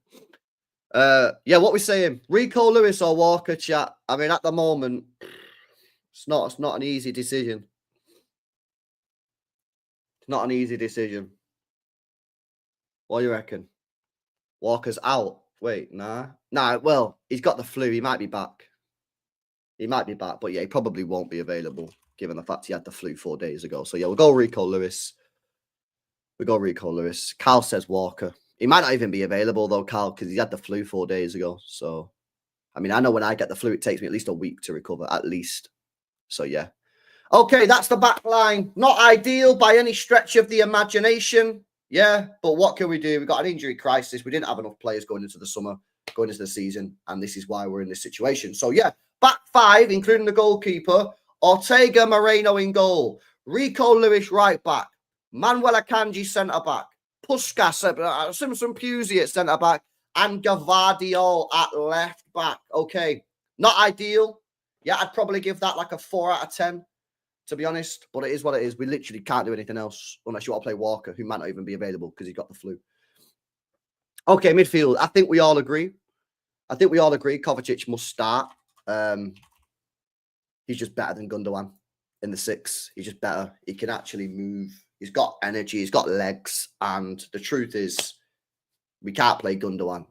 Yeah, what we saying? Rico Lewis or Walker, chat? I mean, at the moment, it's not an easy decision. It's not an easy decision. What do you reckon? Walker's out. Wait, nah. Well, he's got the flu. He might be back. But yeah, he probably won't be available, given the fact he had the flu 4 days ago. So yeah, we'll go Rico Lewis. Karl says Walker. He might not even be available though, Karl, because he had the flu 4 days ago. So, I mean, I know when I get the flu, it takes me at least a week to recover, at least. So yeah. Okay, that's the back line. Not ideal by any stretch of the imagination. Yeah, but what can we do? We've got an injury crisis. We didn't have enough players going into the summer, going into the season, and this is why we're in this situation. So yeah, back five, including the goalkeeper, Ortega Moreno in goal, Rico Lewis right back, Manuel Akanji centre back, Puskas, Simpson Pusey at centre back, and Gavardio at left back. Okay, not ideal. Yeah, I'd probably give that like a 4 out of 10. To be honest, but it is what it is. We literally can't do anything else unless you want to play Walker, who might not even be available because he's got the flu. Okay, midfield. I think we all agree. Kovacic must start. He's just better than Gundogan in the 6. He's just better. He can actually move. He's got energy. He's got legs. And the truth is, we can't play Gundogan.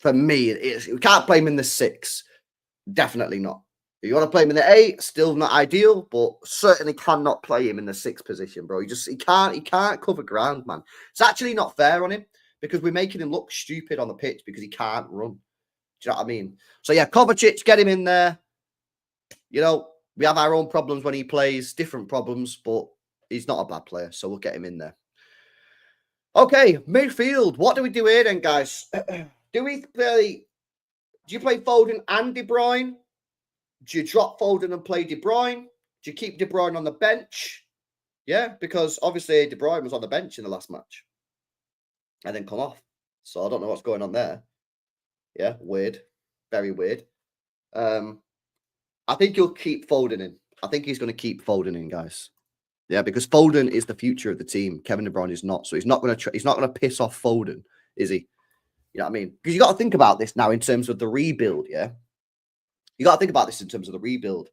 For me, we can't play him in the 6. Definitely not. If you want to play him in the 8, still not ideal, but certainly cannot play him in the 6th position, bro. He can't cover ground, man. It's actually not fair on him because we're making him look stupid on the pitch because he can't run. Do you know what I mean? So yeah, Kovacic, get him in there. You know, we have our own problems when he plays, different problems, but he's not a bad player, so we'll get him in there. Okay, midfield. What do we do here then, guys? Do you play Foden and De Bruyne? Do you drop Foden and play De Bruyne? Do you keep De Bruyne on the bench? Yeah, because obviously De Bruyne was on the bench in the last match and then come off. So I don't know what's going on there. Yeah, weird. Very weird. I think he'll keep Foden in. I think he's going to keep Foden in, guys. Yeah, because Foden is the future of the team. Kevin De Bruyne is not. So he's not going to piss off Foden, is he? You know what I mean? Because you got to think about this now in terms of the rebuild, yeah? You got to think about this in terms of the rebuild.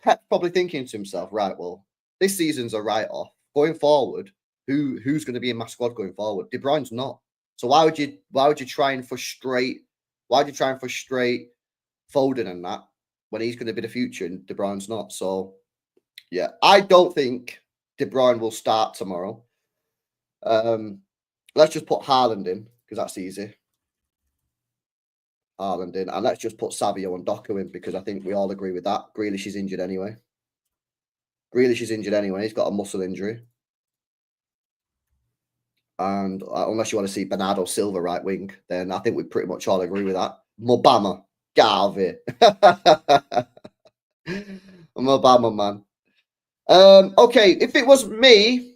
Pep's probably thinking to himself, right, well, this season's a write-off. Going forward, who's going to be in my squad going forward? De Bruyne's not. So why would you try and frustrate Foden and that when he's going to be the future and De Bruyne's not. So, yeah, I don't think De Bruyne will start tomorrow. Let's just put Haaland in because that's easy. Haaland in. And let's just put Savio and Doku in because I think we all agree with that. Grealish is injured anyway. He's got a muscle injury. And unless you want to see Bernardo Silva right wing, then I think we pretty much all agree with that. Mobama, Garvey. Mobama, man. Okay, if it was me,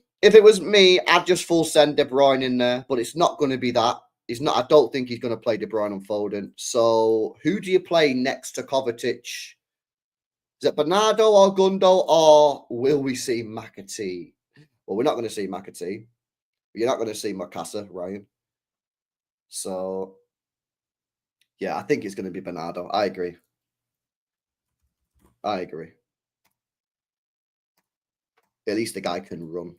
I'd just full send De Bruyne in there, but it's not going to be that. He's not. I don't think he's going to play De Bruyne and Foden. So who do you play next to Kovacic? Is it Bernardo or Gundo, or will we see McAtee? Well, we're not going to see McAtee. You're not going to see Makasa, Ryan. So, yeah, I think it's going to be Bernardo. I agree. At least the guy can run.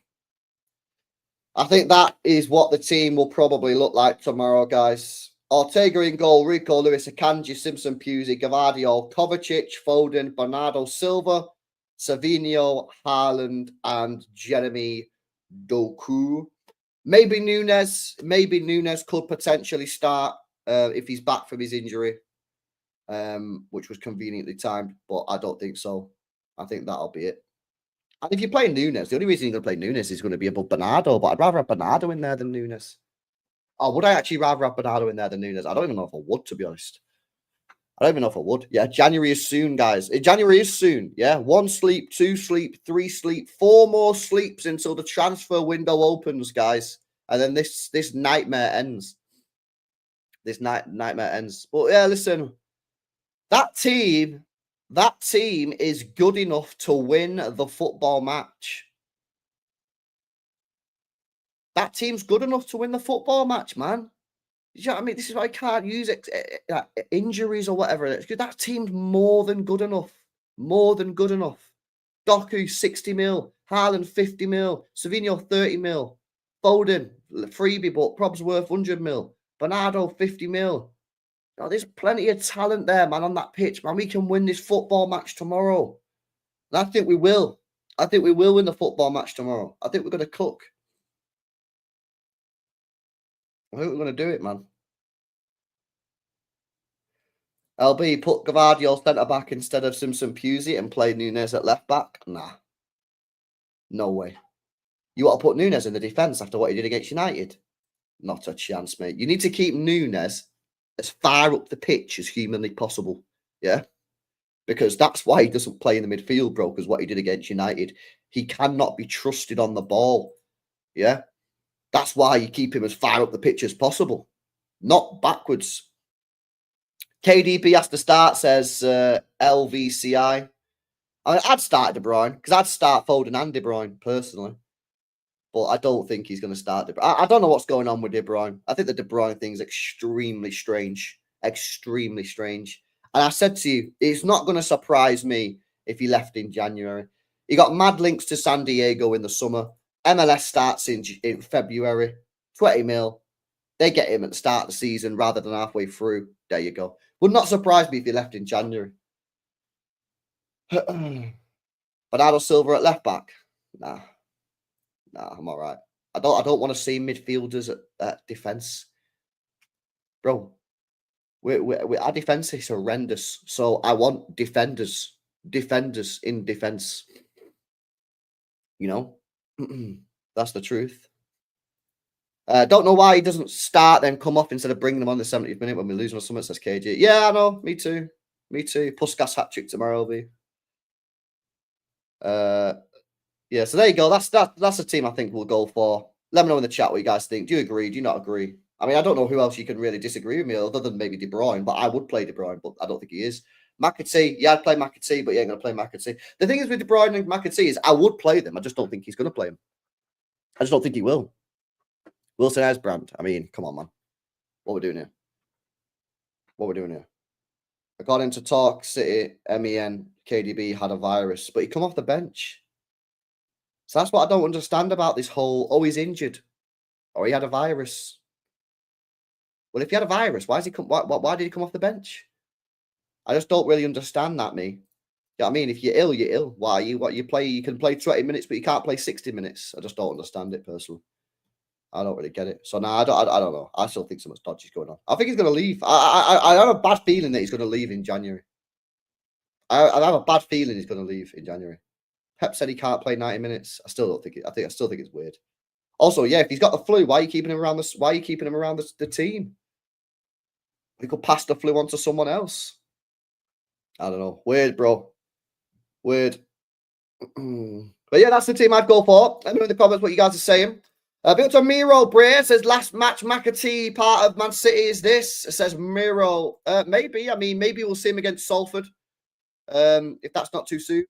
I think that is what the team will probably look like tomorrow, guys. Ortega in goal, Rico, Lewis, Akanji, Simpson, Pusey, Gavadio, Kovacic, Foden, Bernardo Silva, Savinho, Haaland, and Jeremy Doku. Maybe Nunes could potentially start if he's back from his injury, which was conveniently timed, but I don't think so. I think that'll be it. And if you play Nunes, the only reason you're going to play Nunes is going to be above Bernardo, but I'd rather have Bernardo in there than Nunes. Oh, would I actually rather have Bernardo in there than Nunes? I don't even know if I would, to be honest. I don't even know if I would. Yeah, January is soon, guys. January is soon. Yeah, 1 sleep, 2 sleep, 3 sleep, 4 more sleeps until the transfer window opens, guys. And then this nightmare ends. Nightmare ends. But yeah, listen, that team is good enough to win the football match. That team's good enough to win the football match, man. You know what I mean? This is why I can't use injuries or whatever. That team's more than good enough. More than good enough. Doku, 60 mil. Haaland, 50 mil. Savinho, 30 mil. Foden, freebie, but prob's worth 100 mil. Bernardo, 50 mil. Oh, there's plenty of talent there, man, on that pitch, man. We can win this football match tomorrow. And I think we will. I think we will win the football match tomorrow. I think we're going to cook. I think we're going to do it, man. LB, put Gavadio centre-back instead of Simpson Pusey and play Nunes at left-back? Nah. No way. You want to put Nunes in the defence after what he did against United? Not a chance, mate. You need to keep Nunes as far up the pitch as humanly possible. Yeah? Because that's why he doesn't play in the midfield, bro, because what he did against United. He cannot be trusted on the ball. Yeah? That's why you keep him as far up the pitch as possible. Not backwards. KDB has to start, says LVCI. I'd start De Bruyne, because I'd start Foden and De Bruyne, personally. But I don't think he's going to start De Bruyne. I don't know what's going on with De Bruyne. I think the De Bruyne thing is extremely strange. Extremely strange. And I said to you, it's not going to surprise me if he left in January. He got mad links to San Diego in the summer. MLS starts in February. 20 mil. They get him at the start of the season rather than halfway through. There you go. Would not surprise me if he left in January. Bernardo Silva at left back? Nah, I'm all right. I don't want to see midfielders at defense, bro. Our defense is horrendous. So I want defenders in defense. You know, that's the truth. Don't know why he doesn't start, then come off instead of bringing them on the 70th minute when we lose or something, says KG. Yeah, I know. Me too. Puskas hat-trick tomorrow, will be. Yeah, so there you go. That's a team I think we'll go for. Let me know in the chat what you guys think. Do you agree? Do you not agree? I mean, I don't know who else you can really disagree with me other than maybe De Bruyne, but I would play De Bruyne, but I don't think he is. McAtee, yeah, I'd play McAtee, but you ain't going to play McAtee. The thing is with De Bruyne and McAtee is I would play them. I just don't think he's going to play them. I just don't think he will. Wilson Esbrand. I mean, come on, man. What we're doing here? According to Talk City, MEN, KDB had a virus, but he come off the bench. So that's what I don't understand about this whole, he's injured or he had a virus. Well, if he had a virus, why did he come off the bench? I just don't really understand that, me. You know what I mean? If you're ill, you're ill. Why? You play, you can play 20 minutes, but you can't play 60 minutes. I just don't understand it personally. I don't really get it. So now I don't know. I still think so much dodgy is going on. I think he's going to leave. I have a bad feeling that he's going to leave in January. I have a bad feeling he's going to leave in January. Pep said he can't play 90 minutes. I still don't think it. I still think it's weird. Also, yeah, if he's got the flu, why are you keeping him around the? Why are you keeping him around the team? He could pass the flu on to someone else. I don't know. Weird, bro. Weird. But yeah, that's the team I'd go for. Let me know in the comments what you guys are saying. Built to Miro Bray says last match McAtee part of Man City is this. It says Miro. Maybe. I mean, maybe we'll see him against Salford. If that's not too soon.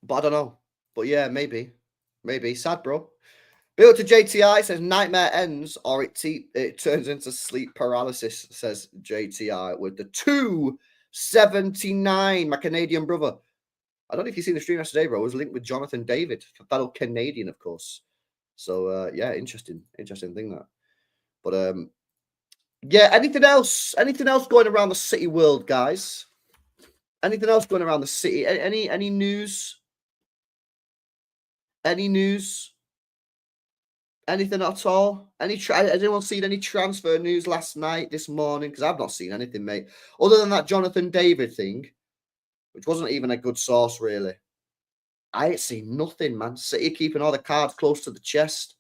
But I don't know. But yeah, maybe. Maybe. Sad, bro. Built to JTI says nightmare ends or it turns into sleep paralysis, says JTI with the 279, my Canadian brother. I don't know if you've seen the stream yesterday, bro. It was linked with Jonathan David, a fellow Canadian, of course. So yeah, interesting thing that. But yeah, anything else going around the City world, guys? Anything else going around the City? Any news? Any news? Anything at all? Anyone seen any transfer news last night, this morning? Because I've not seen anything, mate. Other than that Jonathan David thing, which wasn't even a good source, really. I ain't seen nothing, man. City keeping all the cards close to the chest.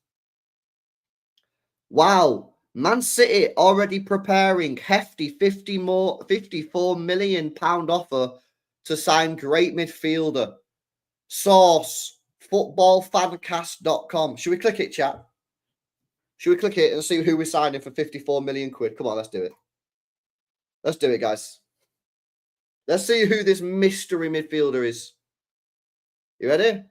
Wow. Man City already preparing hefty 54 million pound offer to sign great midfielder. Source, footballfancast.com. Should we click it, chat? Should we click it and see who we're signing for 54 million quid? Come on, let's do it. Let's do it, guys. Let's see who this mystery midfielder is. You ready?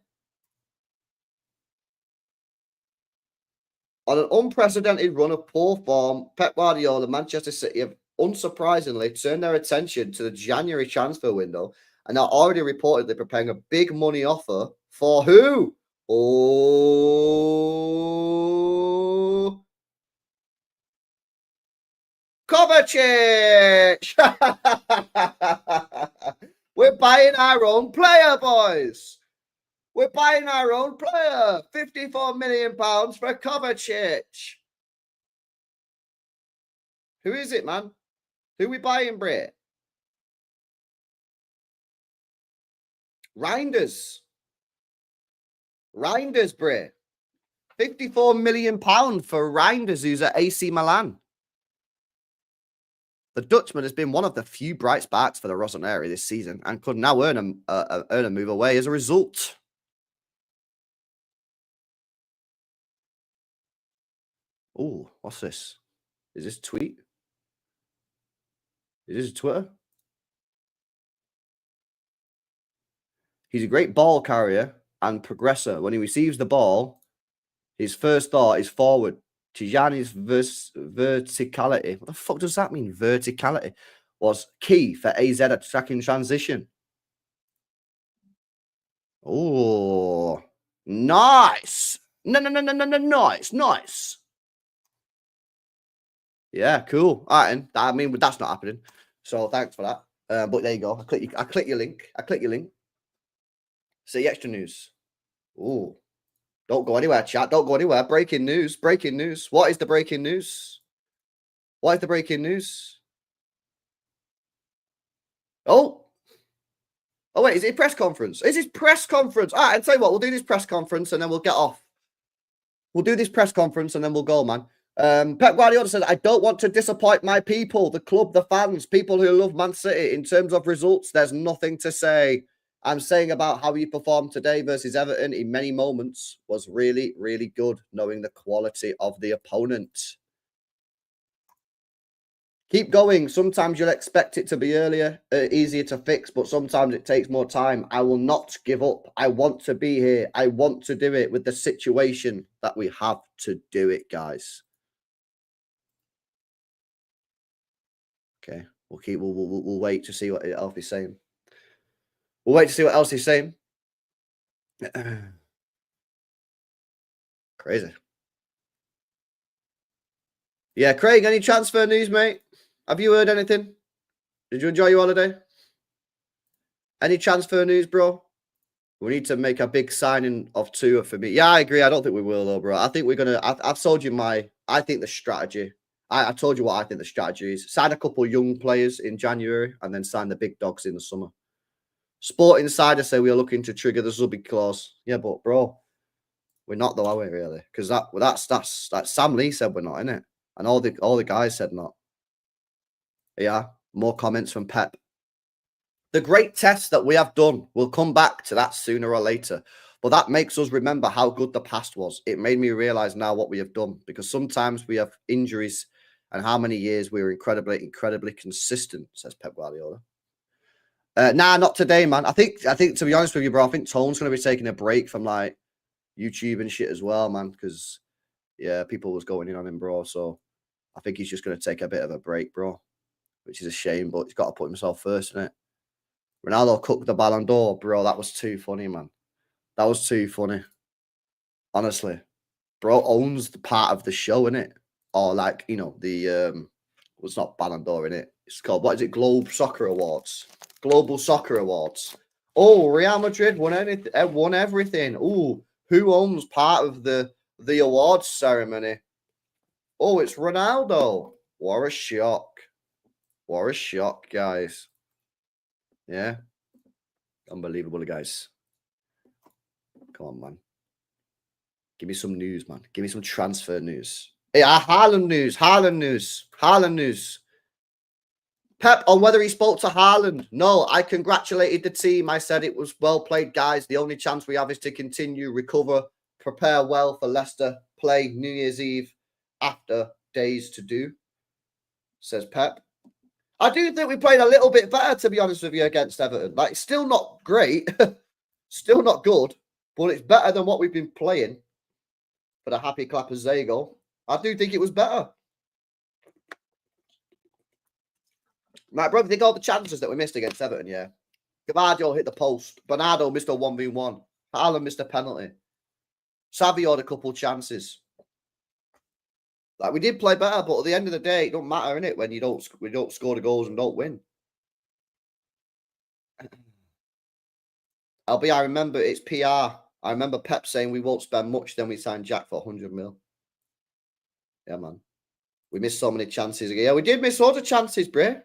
On an unprecedented run of poor form, Pep Guardiola and Manchester City have unsurprisingly turned their attention to the January transfer window and are already reportedly preparing a big money offer for who? Oh, Kovacic! We're buying our own player, boys. We're buying our own player. £54 million for Kovacic. Who is it, man? Who we buying, Bray? Reinders, Bray. £54 million for Reinders, who's at AC Milan. The Dutchman has been one of the few bright sparks for the Rossoneri this season and could now earn a move away as a result. Oh, what's this? Is this a tweet? Is this a Twitter? He's a great ball carrier and progressor. When he receives the ball, his first thought is forward. Tijani's verticality. What the fuck does that mean? Verticality was key for AZ attacking transition. Oh, nice. No, nice. Yeah, cool. All right, I mean, that's not happening. So thanks for that. But there you go. I click your link. See extra news. Oh, don't go anywhere, chat. Don't go anywhere. Breaking news. What is the breaking news? Oh, wait. Is it a press conference? Is it press conference? All right, I'll tell you what. We'll do this press conference and then we'll get off. We'll do this press conference and then we'll go, man. Pep Guardiola said, I don't want to disappoint my people, the club, the fans, people who love Man City. In terms of results, there's nothing to say. I'm saying about how he performed today versus Everton in many moments was really, really good, knowing the quality of the opponent. Keep going. Sometimes you'll expect it to be easier to fix, but sometimes it takes more time. I will not give up. I want to be here. I want to do it with the situation that we have to do it, guys. Okay, we'll wait to see what else he's saying. We'll wait to see what else he's saying. Crazy. Yeah, Craig, any transfer news, mate? Have you heard anything? Did you enjoy your holiday? Any transfer news, bro? We need to make a big signing of two for me. Yeah, I agree. I don't think we will, though, bro. I think we're going to... I've told you I think the strategy... I told you what I think the strategy is. Sign a couple young players in January and then sign the big dogs in the summer. Sport Insider say we are looking to trigger the Zubby clause. Yeah, but, bro, we're not, though, are we, really? Because that's Sam Lee said we're not, innit? And all the guys said not. Yeah, more comments from Pep. The great test that we have done, we'll come back to that sooner or later. But that makes us remember how good the past was. It made me realize now what we have done, because sometimes we have injuries and how many years we were incredibly consistent, says Pep Guardiola. Nah, not today, man. I think to be honest with you, bro, I think Tone's going to be taking a break from like YouTube and shit as well, man, because yeah, people was going in on him, bro. So I think he's just going to take a bit of a break, bro, which is a shame, but he's got to put himself first, innit? Ronaldo cooked the Ballon d'Or, bro. That was too funny, man. That was too funny. Honestly. Bro owns the part of the show, innit? Or like, you know, the it's not Ballon d'Or, innit? It's called, what is it? Global Soccer Awards. Oh, Real Madrid won everything. Ooh, who owns part of the awards ceremony? Oh, it's Ronaldo. What a shock. What a shock, guys. Yeah. Unbelievable, guys. Come on, man. Give me some news, man. Give me some transfer news. Yeah, Haaland news. Pep, on whether he spoke to Haaland. No, I congratulated the team. I said it was well played, guys. The only chance we have is to continue, recover, prepare well for Leicester, play New Year's Eve after days to do, says Pep. I do think we played a little bit better, to be honest with you, against Everton. Like, still not great. Still not good. But it's better than what we've been playing. For the happy clappers, there you go. I do think it was better. Right, bro, think all the chances that we missed against Everton, yeah. Gavardio hit the post. Bernardo missed a 1v1. Haaland missed a penalty. Savio had a couple chances. Like, we did play better, but at the end of the day, it don't matter, innit, when we don't score the goals and don't win. LB, I remember it's PR. I remember Pep saying we won't spend much, then we signed Jack for 100 mil. Yeah, man. We missed so many chances. Yeah, we did miss loads of chances, Bray.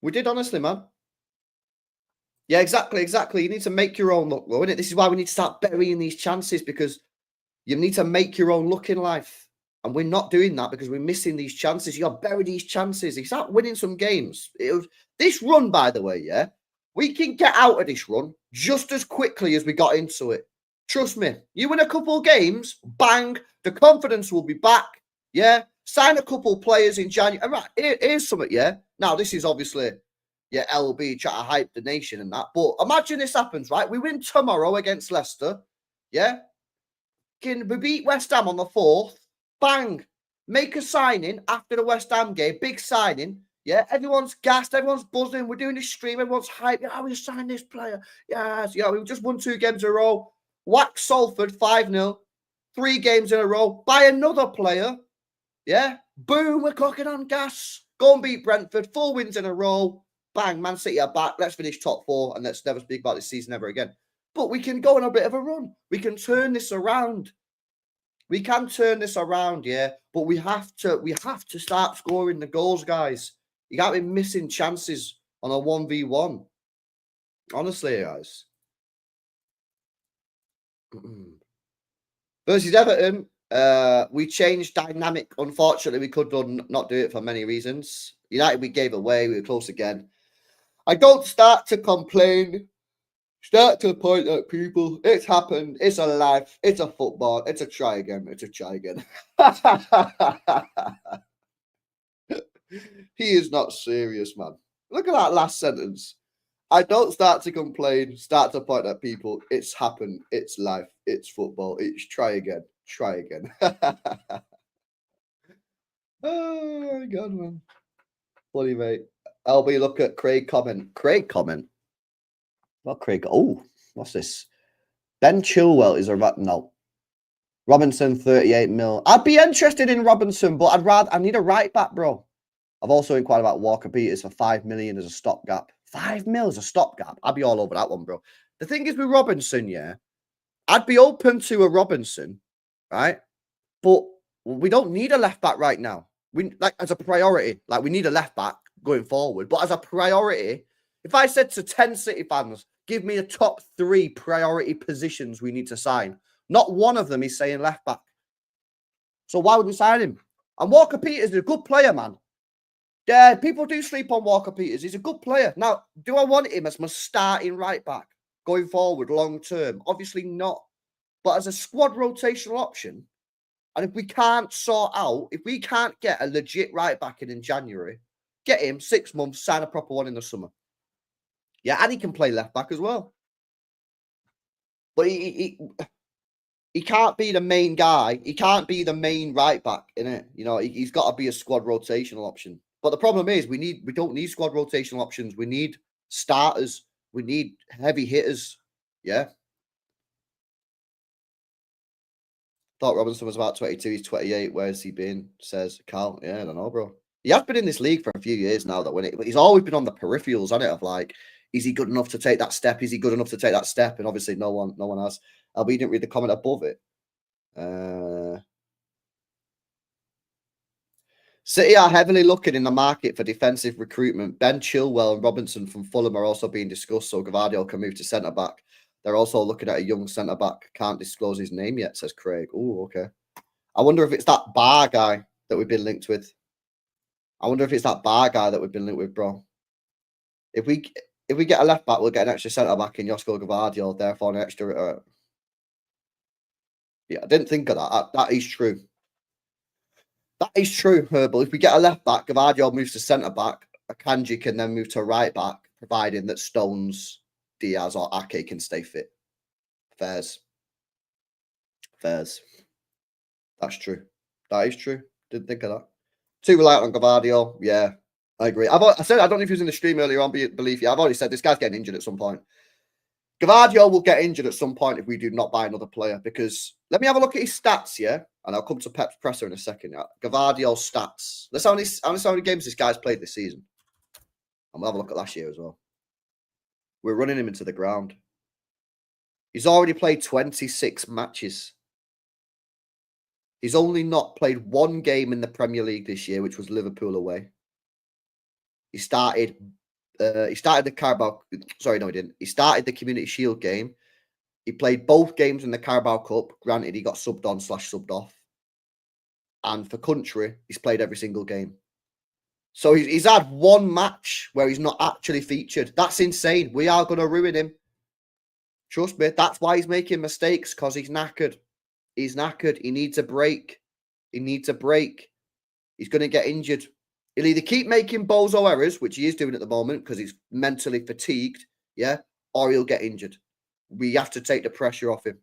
We did, honestly, man. Yeah, exactly. You need to make your own look, though, innit? This is why we need to start burying these chances, because you need to make your own look in life. And we're not doing that because we're missing these chances. You got to bury these chances. You start winning some games. This run, by the way, yeah, we can get out of this run just as quickly as we got into it. Trust me. You win a couple of games, bang, the confidence will be back. Yeah, sign a couple of players in January. Right, here's something, yeah. Now, this is obviously, yeah, LB trying to hype the nation and that. But imagine this happens, right? We win tomorrow against Leicester. Yeah. We beat West Ham on the 4th. Bang. Make a signing after the West Ham game. Big signing. Yeah. Everyone's gassed. Everyone's buzzing. We're doing this stream. Everyone's hyped. Yeah, we signed this player. Yes. Yeah, we just won 2 games in a row. Whack Salford 5-0. 3 games in a row. Buy another player. Yeah. Boom. We're clocking on gas. Go and beat Brentford. 4 wins in a row. Bang. Man City are back. Let's finish top 4 and let's never speak about this season ever again. But we can go on a bit of a run. We can turn this around. We can turn this around, yeah. But we have to start scoring the goals, guys. You can't be missing chances on a 1v1. Honestly, guys. Versus Everton, we changed dynamic. Unfortunately, we could not do it for many reasons. United, we gave away. We were close again. I don't start to complain. Start to point at people. It's happened. It's a life. It's a football. It's a try again. He is not serious, man. Look at that last sentence. I don't start to complain. Start to point at people. It's happened. It's life. It's football. It's try again. Oh, my God, man. Bloody mate. LB, look at Craig comment. Not Craig. Oh, what's this? Ben Chilwell is no. Robinson, 38 mil. I'd be interested in Robinson, but I need a right back, bro. I've also inquired about Walker Peters for 5 million as a stopgap. 5 mil as a stopgap. I'd be all over that one, bro. The thing is with Robinson, yeah, I'd be open to a Robinson, right? But we don't need a left back right now. We like as a priority, like we need a left back going forward. But as a priority, if I said to 10 City fans, give me a top 3 priority positions we need to sign, not one of them is saying left back. So why would we sign him? And Walker Peters is a good player, man. Yeah, people do sleep on Walker Peters. He's a good player. Now, do I want him as my starting right back going forward long term? Obviously not. But as a squad rotational option, and if we can't sort out, if we can't get a legit right back in January, get him 6 months, sign a proper one in the summer. Yeah, and he can play left back as well. But he can't be the main guy. He can't be the main right back, innit? You know, he's got to be a squad rotational option. But the problem is we don't need squad rotational options. We need starters. We need heavy hitters. Yeah. Thought Robinson was about 22. He's 28. Where's he been? Says Karl. Yeah, I don't know, bro. He has been in this league for a few years now. But he's always been on the peripherals, on it, of like, is he good enough to take that step? Is he good enough to take that step? And obviously, no one has. We didn't read the comment above it. City are heavily looking in the market for defensive recruitment. Ben Chilwell and Robinson from Fulham are also being discussed, so Gavardio can move to centre back. They're also looking at a young centre back. Can't disclose his name yet, says Craig. Oh, okay. I wonder if it's that Bar guy that we've been linked with. Bro. If we get a left back, we'll get an extra centre back in Josko Gavardio. Therefore, an extra. Yeah, I didn't think of that. That is true. That is true, Herbal. If we get a left back, Gavardio moves to centre back. Akanji can then move to right back, providing that Stones, Diaz, or Ake can stay fit. Fairs. That's true. That is true. Didn't think of that. Too reliant on Gavardio. Yeah, I agree. I said I don't know if he was in the stream earlier on, believe you. I've already said this guy's getting injured at some point. Gavardio will get injured at some point if we do not buy another player. Because let me have a look at his stats, yeah, and I'll come to Pep's presser in a second. Gavardio's stats. Let's see how many games this guy's played this season, and we'll have a look at last year as well. We're running him into the ground. He's already played 26 matches. He's only not played one game in the Premier League this year, which was Liverpool away. He started the Carabao. Sorry, no, he didn't. He started the Community Shield game. He played both games in the Carabao Cup. Granted, he got subbed on / subbed off. And for country, he's played every single game. So he's had one match where he's not actually featured. That's insane. We are going to ruin him. Trust me. That's why he's making mistakes, because he's knackered. He's knackered. He needs a break. He's going to get injured. He'll either keep making bozo errors, which he is doing at the moment because he's mentally fatigued, yeah, or he'll get injured. We have to take the pressure off him.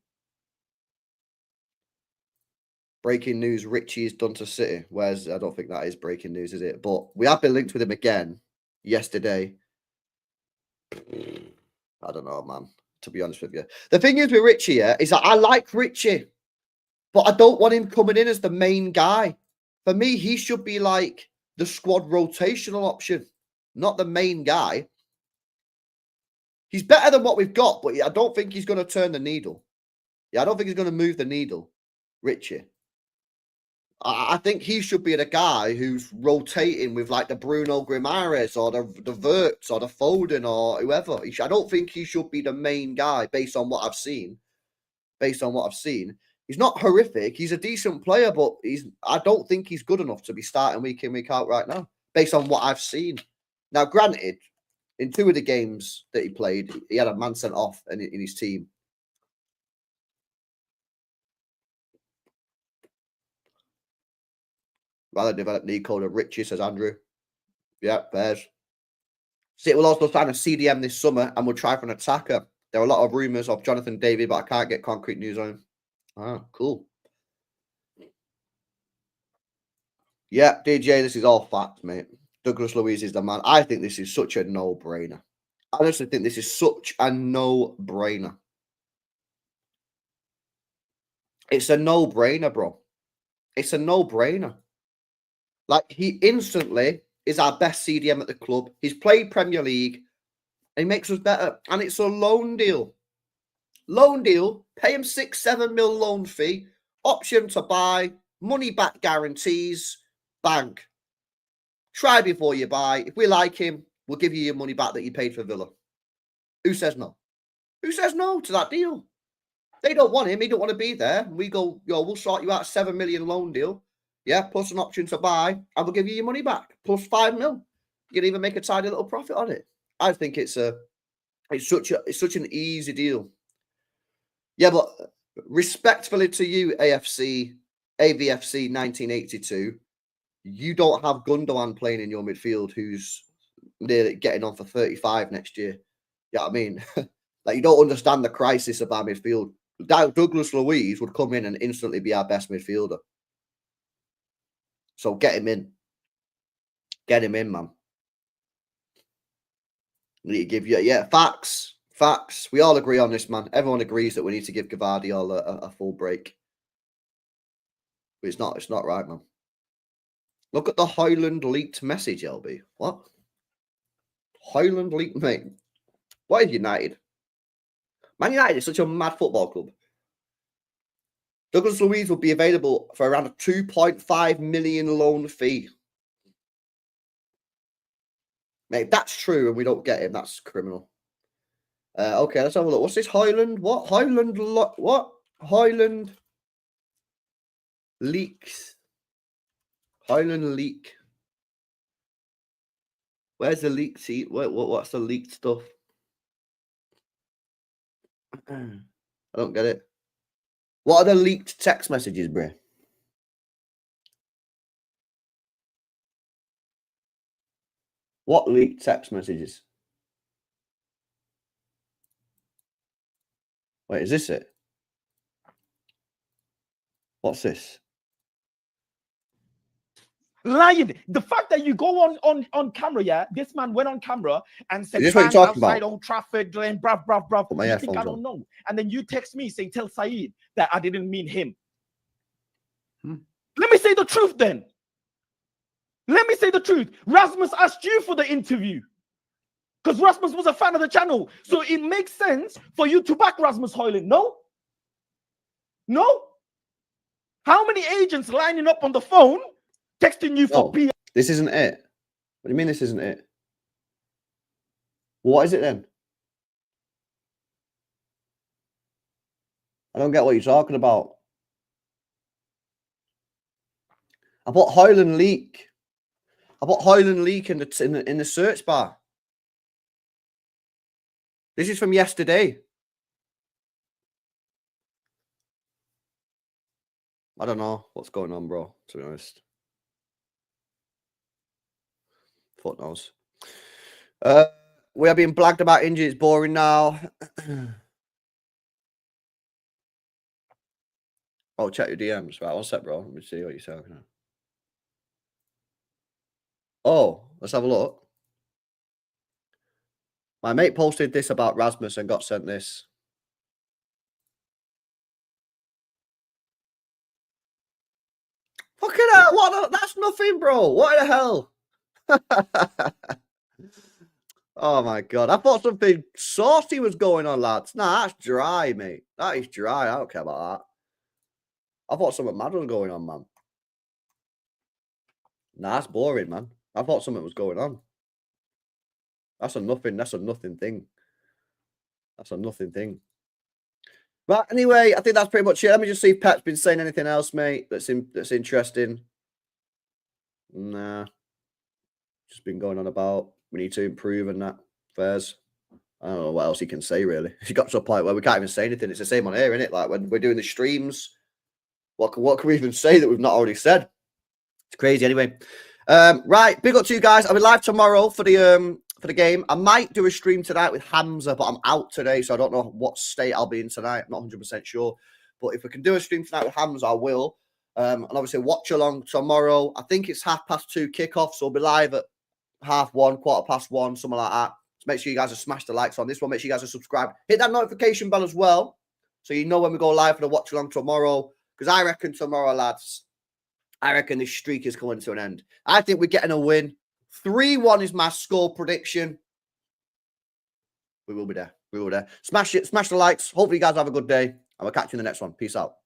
Breaking news, Richie is done to City. Whereas I don't think that is breaking news, is it? But we have been linked with him again yesterday. I don't know, man, to be honest with you. The thing is with Richie, yeah, is that I like Richie, but I don't want him coming in as the main guy. For me, he should be like the squad rotational option, not the main guy. He's better than what we've got, but I don't think he's going to turn the needle. Yeah, I don't think he's going to move the needle, Richie. I think he should be the guy who's rotating with like the Bruno Grimares or the Wirtz or the Foden or whoever. I don't think he should be the main guy based on what I've seen. He's not horrific. He's a decent player, but I don't think he's good enough to be starting week in, week out right now, based on what I've seen. Now, granted, in 2 of the games that he played, he had a man sent off in his team. Rather develop need code of Richie, says Andrew. Yeah, bears. City will also sign a CDM this summer and we'll try for an attacker. There are a lot of rumours of Jonathan David, but I can't get concrete news on him. Ah, cool. Yeah, DJ, this is all facts, mate. Douglas Luiz is the man. I think this is such a no-brainer. I honestly think this is such a no-brainer. It's a no-brainer, bro. It's a no-brainer. Like, he instantly is our best CDM at the club. He's played Premier League and he makes us better. And it's a loan deal. Loan deal, pay him 6-7 mil loan fee, option to buy, money back guarantees, bang. Try before you buy. If we like him, we'll give you your money back that you paid for Villa. Who says no? Who says no to that deal? They don't want him. He don't want to be there. We go, we'll sort you out 7 million loan deal. Yeah, plus an option to buy, and we'll give you your money back. Plus 5 mil. You can even make a tidy little profit on it. I think it's such an easy deal. Yeah, but respectfully to you, AVFC 1982, you don't have Gundogan playing in your midfield who's nearly getting on for 35 next year. Yeah, I mean, like you don't understand the crisis of our midfield. Douglas Luiz would come in and instantly be our best midfielder. So get him in. Get him in, man. We need to give you, yeah, facts. Facts. We all agree on this, man. Everyone agrees that we need to give Gvardiol a full break. But it's not right, man. Look at the Hoyland leaked message, LB. What? Hoyland leaked, mate. What is United? Man United is such a mad football club. Douglas Luiz will be available for around a 2.5 million loan fee. Mate, if that's true and we don't get him, that's criminal. Okay, let's have a look. What's this Hoyland? What? Hoyland? What? Hoyland leaks. Hoyland leak. Where's the leaked seat? What's the leaked stuff? I don't get it. What are the leaked text messages, bro? What leaked text messages? Wait, is this it? What's this? Lying. The fact that you go on camera, yeah, this man went on camera and said, Is this what you're talking outside about? Old Trafford, Glenn, bruv. Put my You think I earphones don't on. know? And then you text me saying, tell Saeed that I didn't mean him. Let me say the truth then. Let me say the truth. Rasmus asked you for the interview because Rasmus was a fan of the channel. So it makes sense for you to back Rasmus Hoyland. No? No? How many agents lining up on the phone texting you for PR? This isn't it. What do you mean this isn't it? What is it then? I don't get what you're talking about. I put Hoyland leak. I put Hoyland leak in the search bar. This is from yesterday. I don't know what's going on, bro, to be honest. Fuck knows. We are being blagged about injury. It's boring now. Oh, check your DMs. Right, one sec, bro. Let me see what you're talking about. Oh, let's have a look. My mate posted this about Rasmus and got sent this. Fucking hell, what? That's nothing, bro. What the hell? Oh, my God. I thought something saucy was going on, lads. Nah, that's dry, mate. That is dry. I don't care about that. I thought something mad was going on, man. Nah, that's boring, man. I thought something was going on. That's a nothing thing. That's a nothing thing. But anyway, I think that's pretty much it. Let me just see if Pep's been saying anything else, mate, that's interesting. Nah. Just been going on about we need to improve and that. Fairs. I don't know what else he can say, really. He got to a point where we can't even say anything. It's the same on here, isn't it? Like when we're doing the streams, what can we even say that we've not already said? It's crazy anyway. Right, big up to you guys. I'll be live tomorrow for the game. I might do a stream tonight with Hamza, but I'm out today, so I don't know what state I'll be in tonight. I'm not 100% sure. But if we can do a stream tonight with Hamza, I will. And obviously watch along tomorrow. I think it's 2:30 kickoff, so we'll be live at 1:30, 1:15, something like that. So make sure you guys have smashed the likes on this one. Make sure you guys are subscribed. Hit that notification bell as well, so you know when we go live for the watch along tomorrow. Because I reckon tomorrow, lads, I reckon this streak is coming to an end. I think we're getting a win. 3-1 is my score prediction. We will be there. We will be there. Smash it. Smash the likes. Hopefully you guys have a good day. And we'll catch you in the next one. Peace out.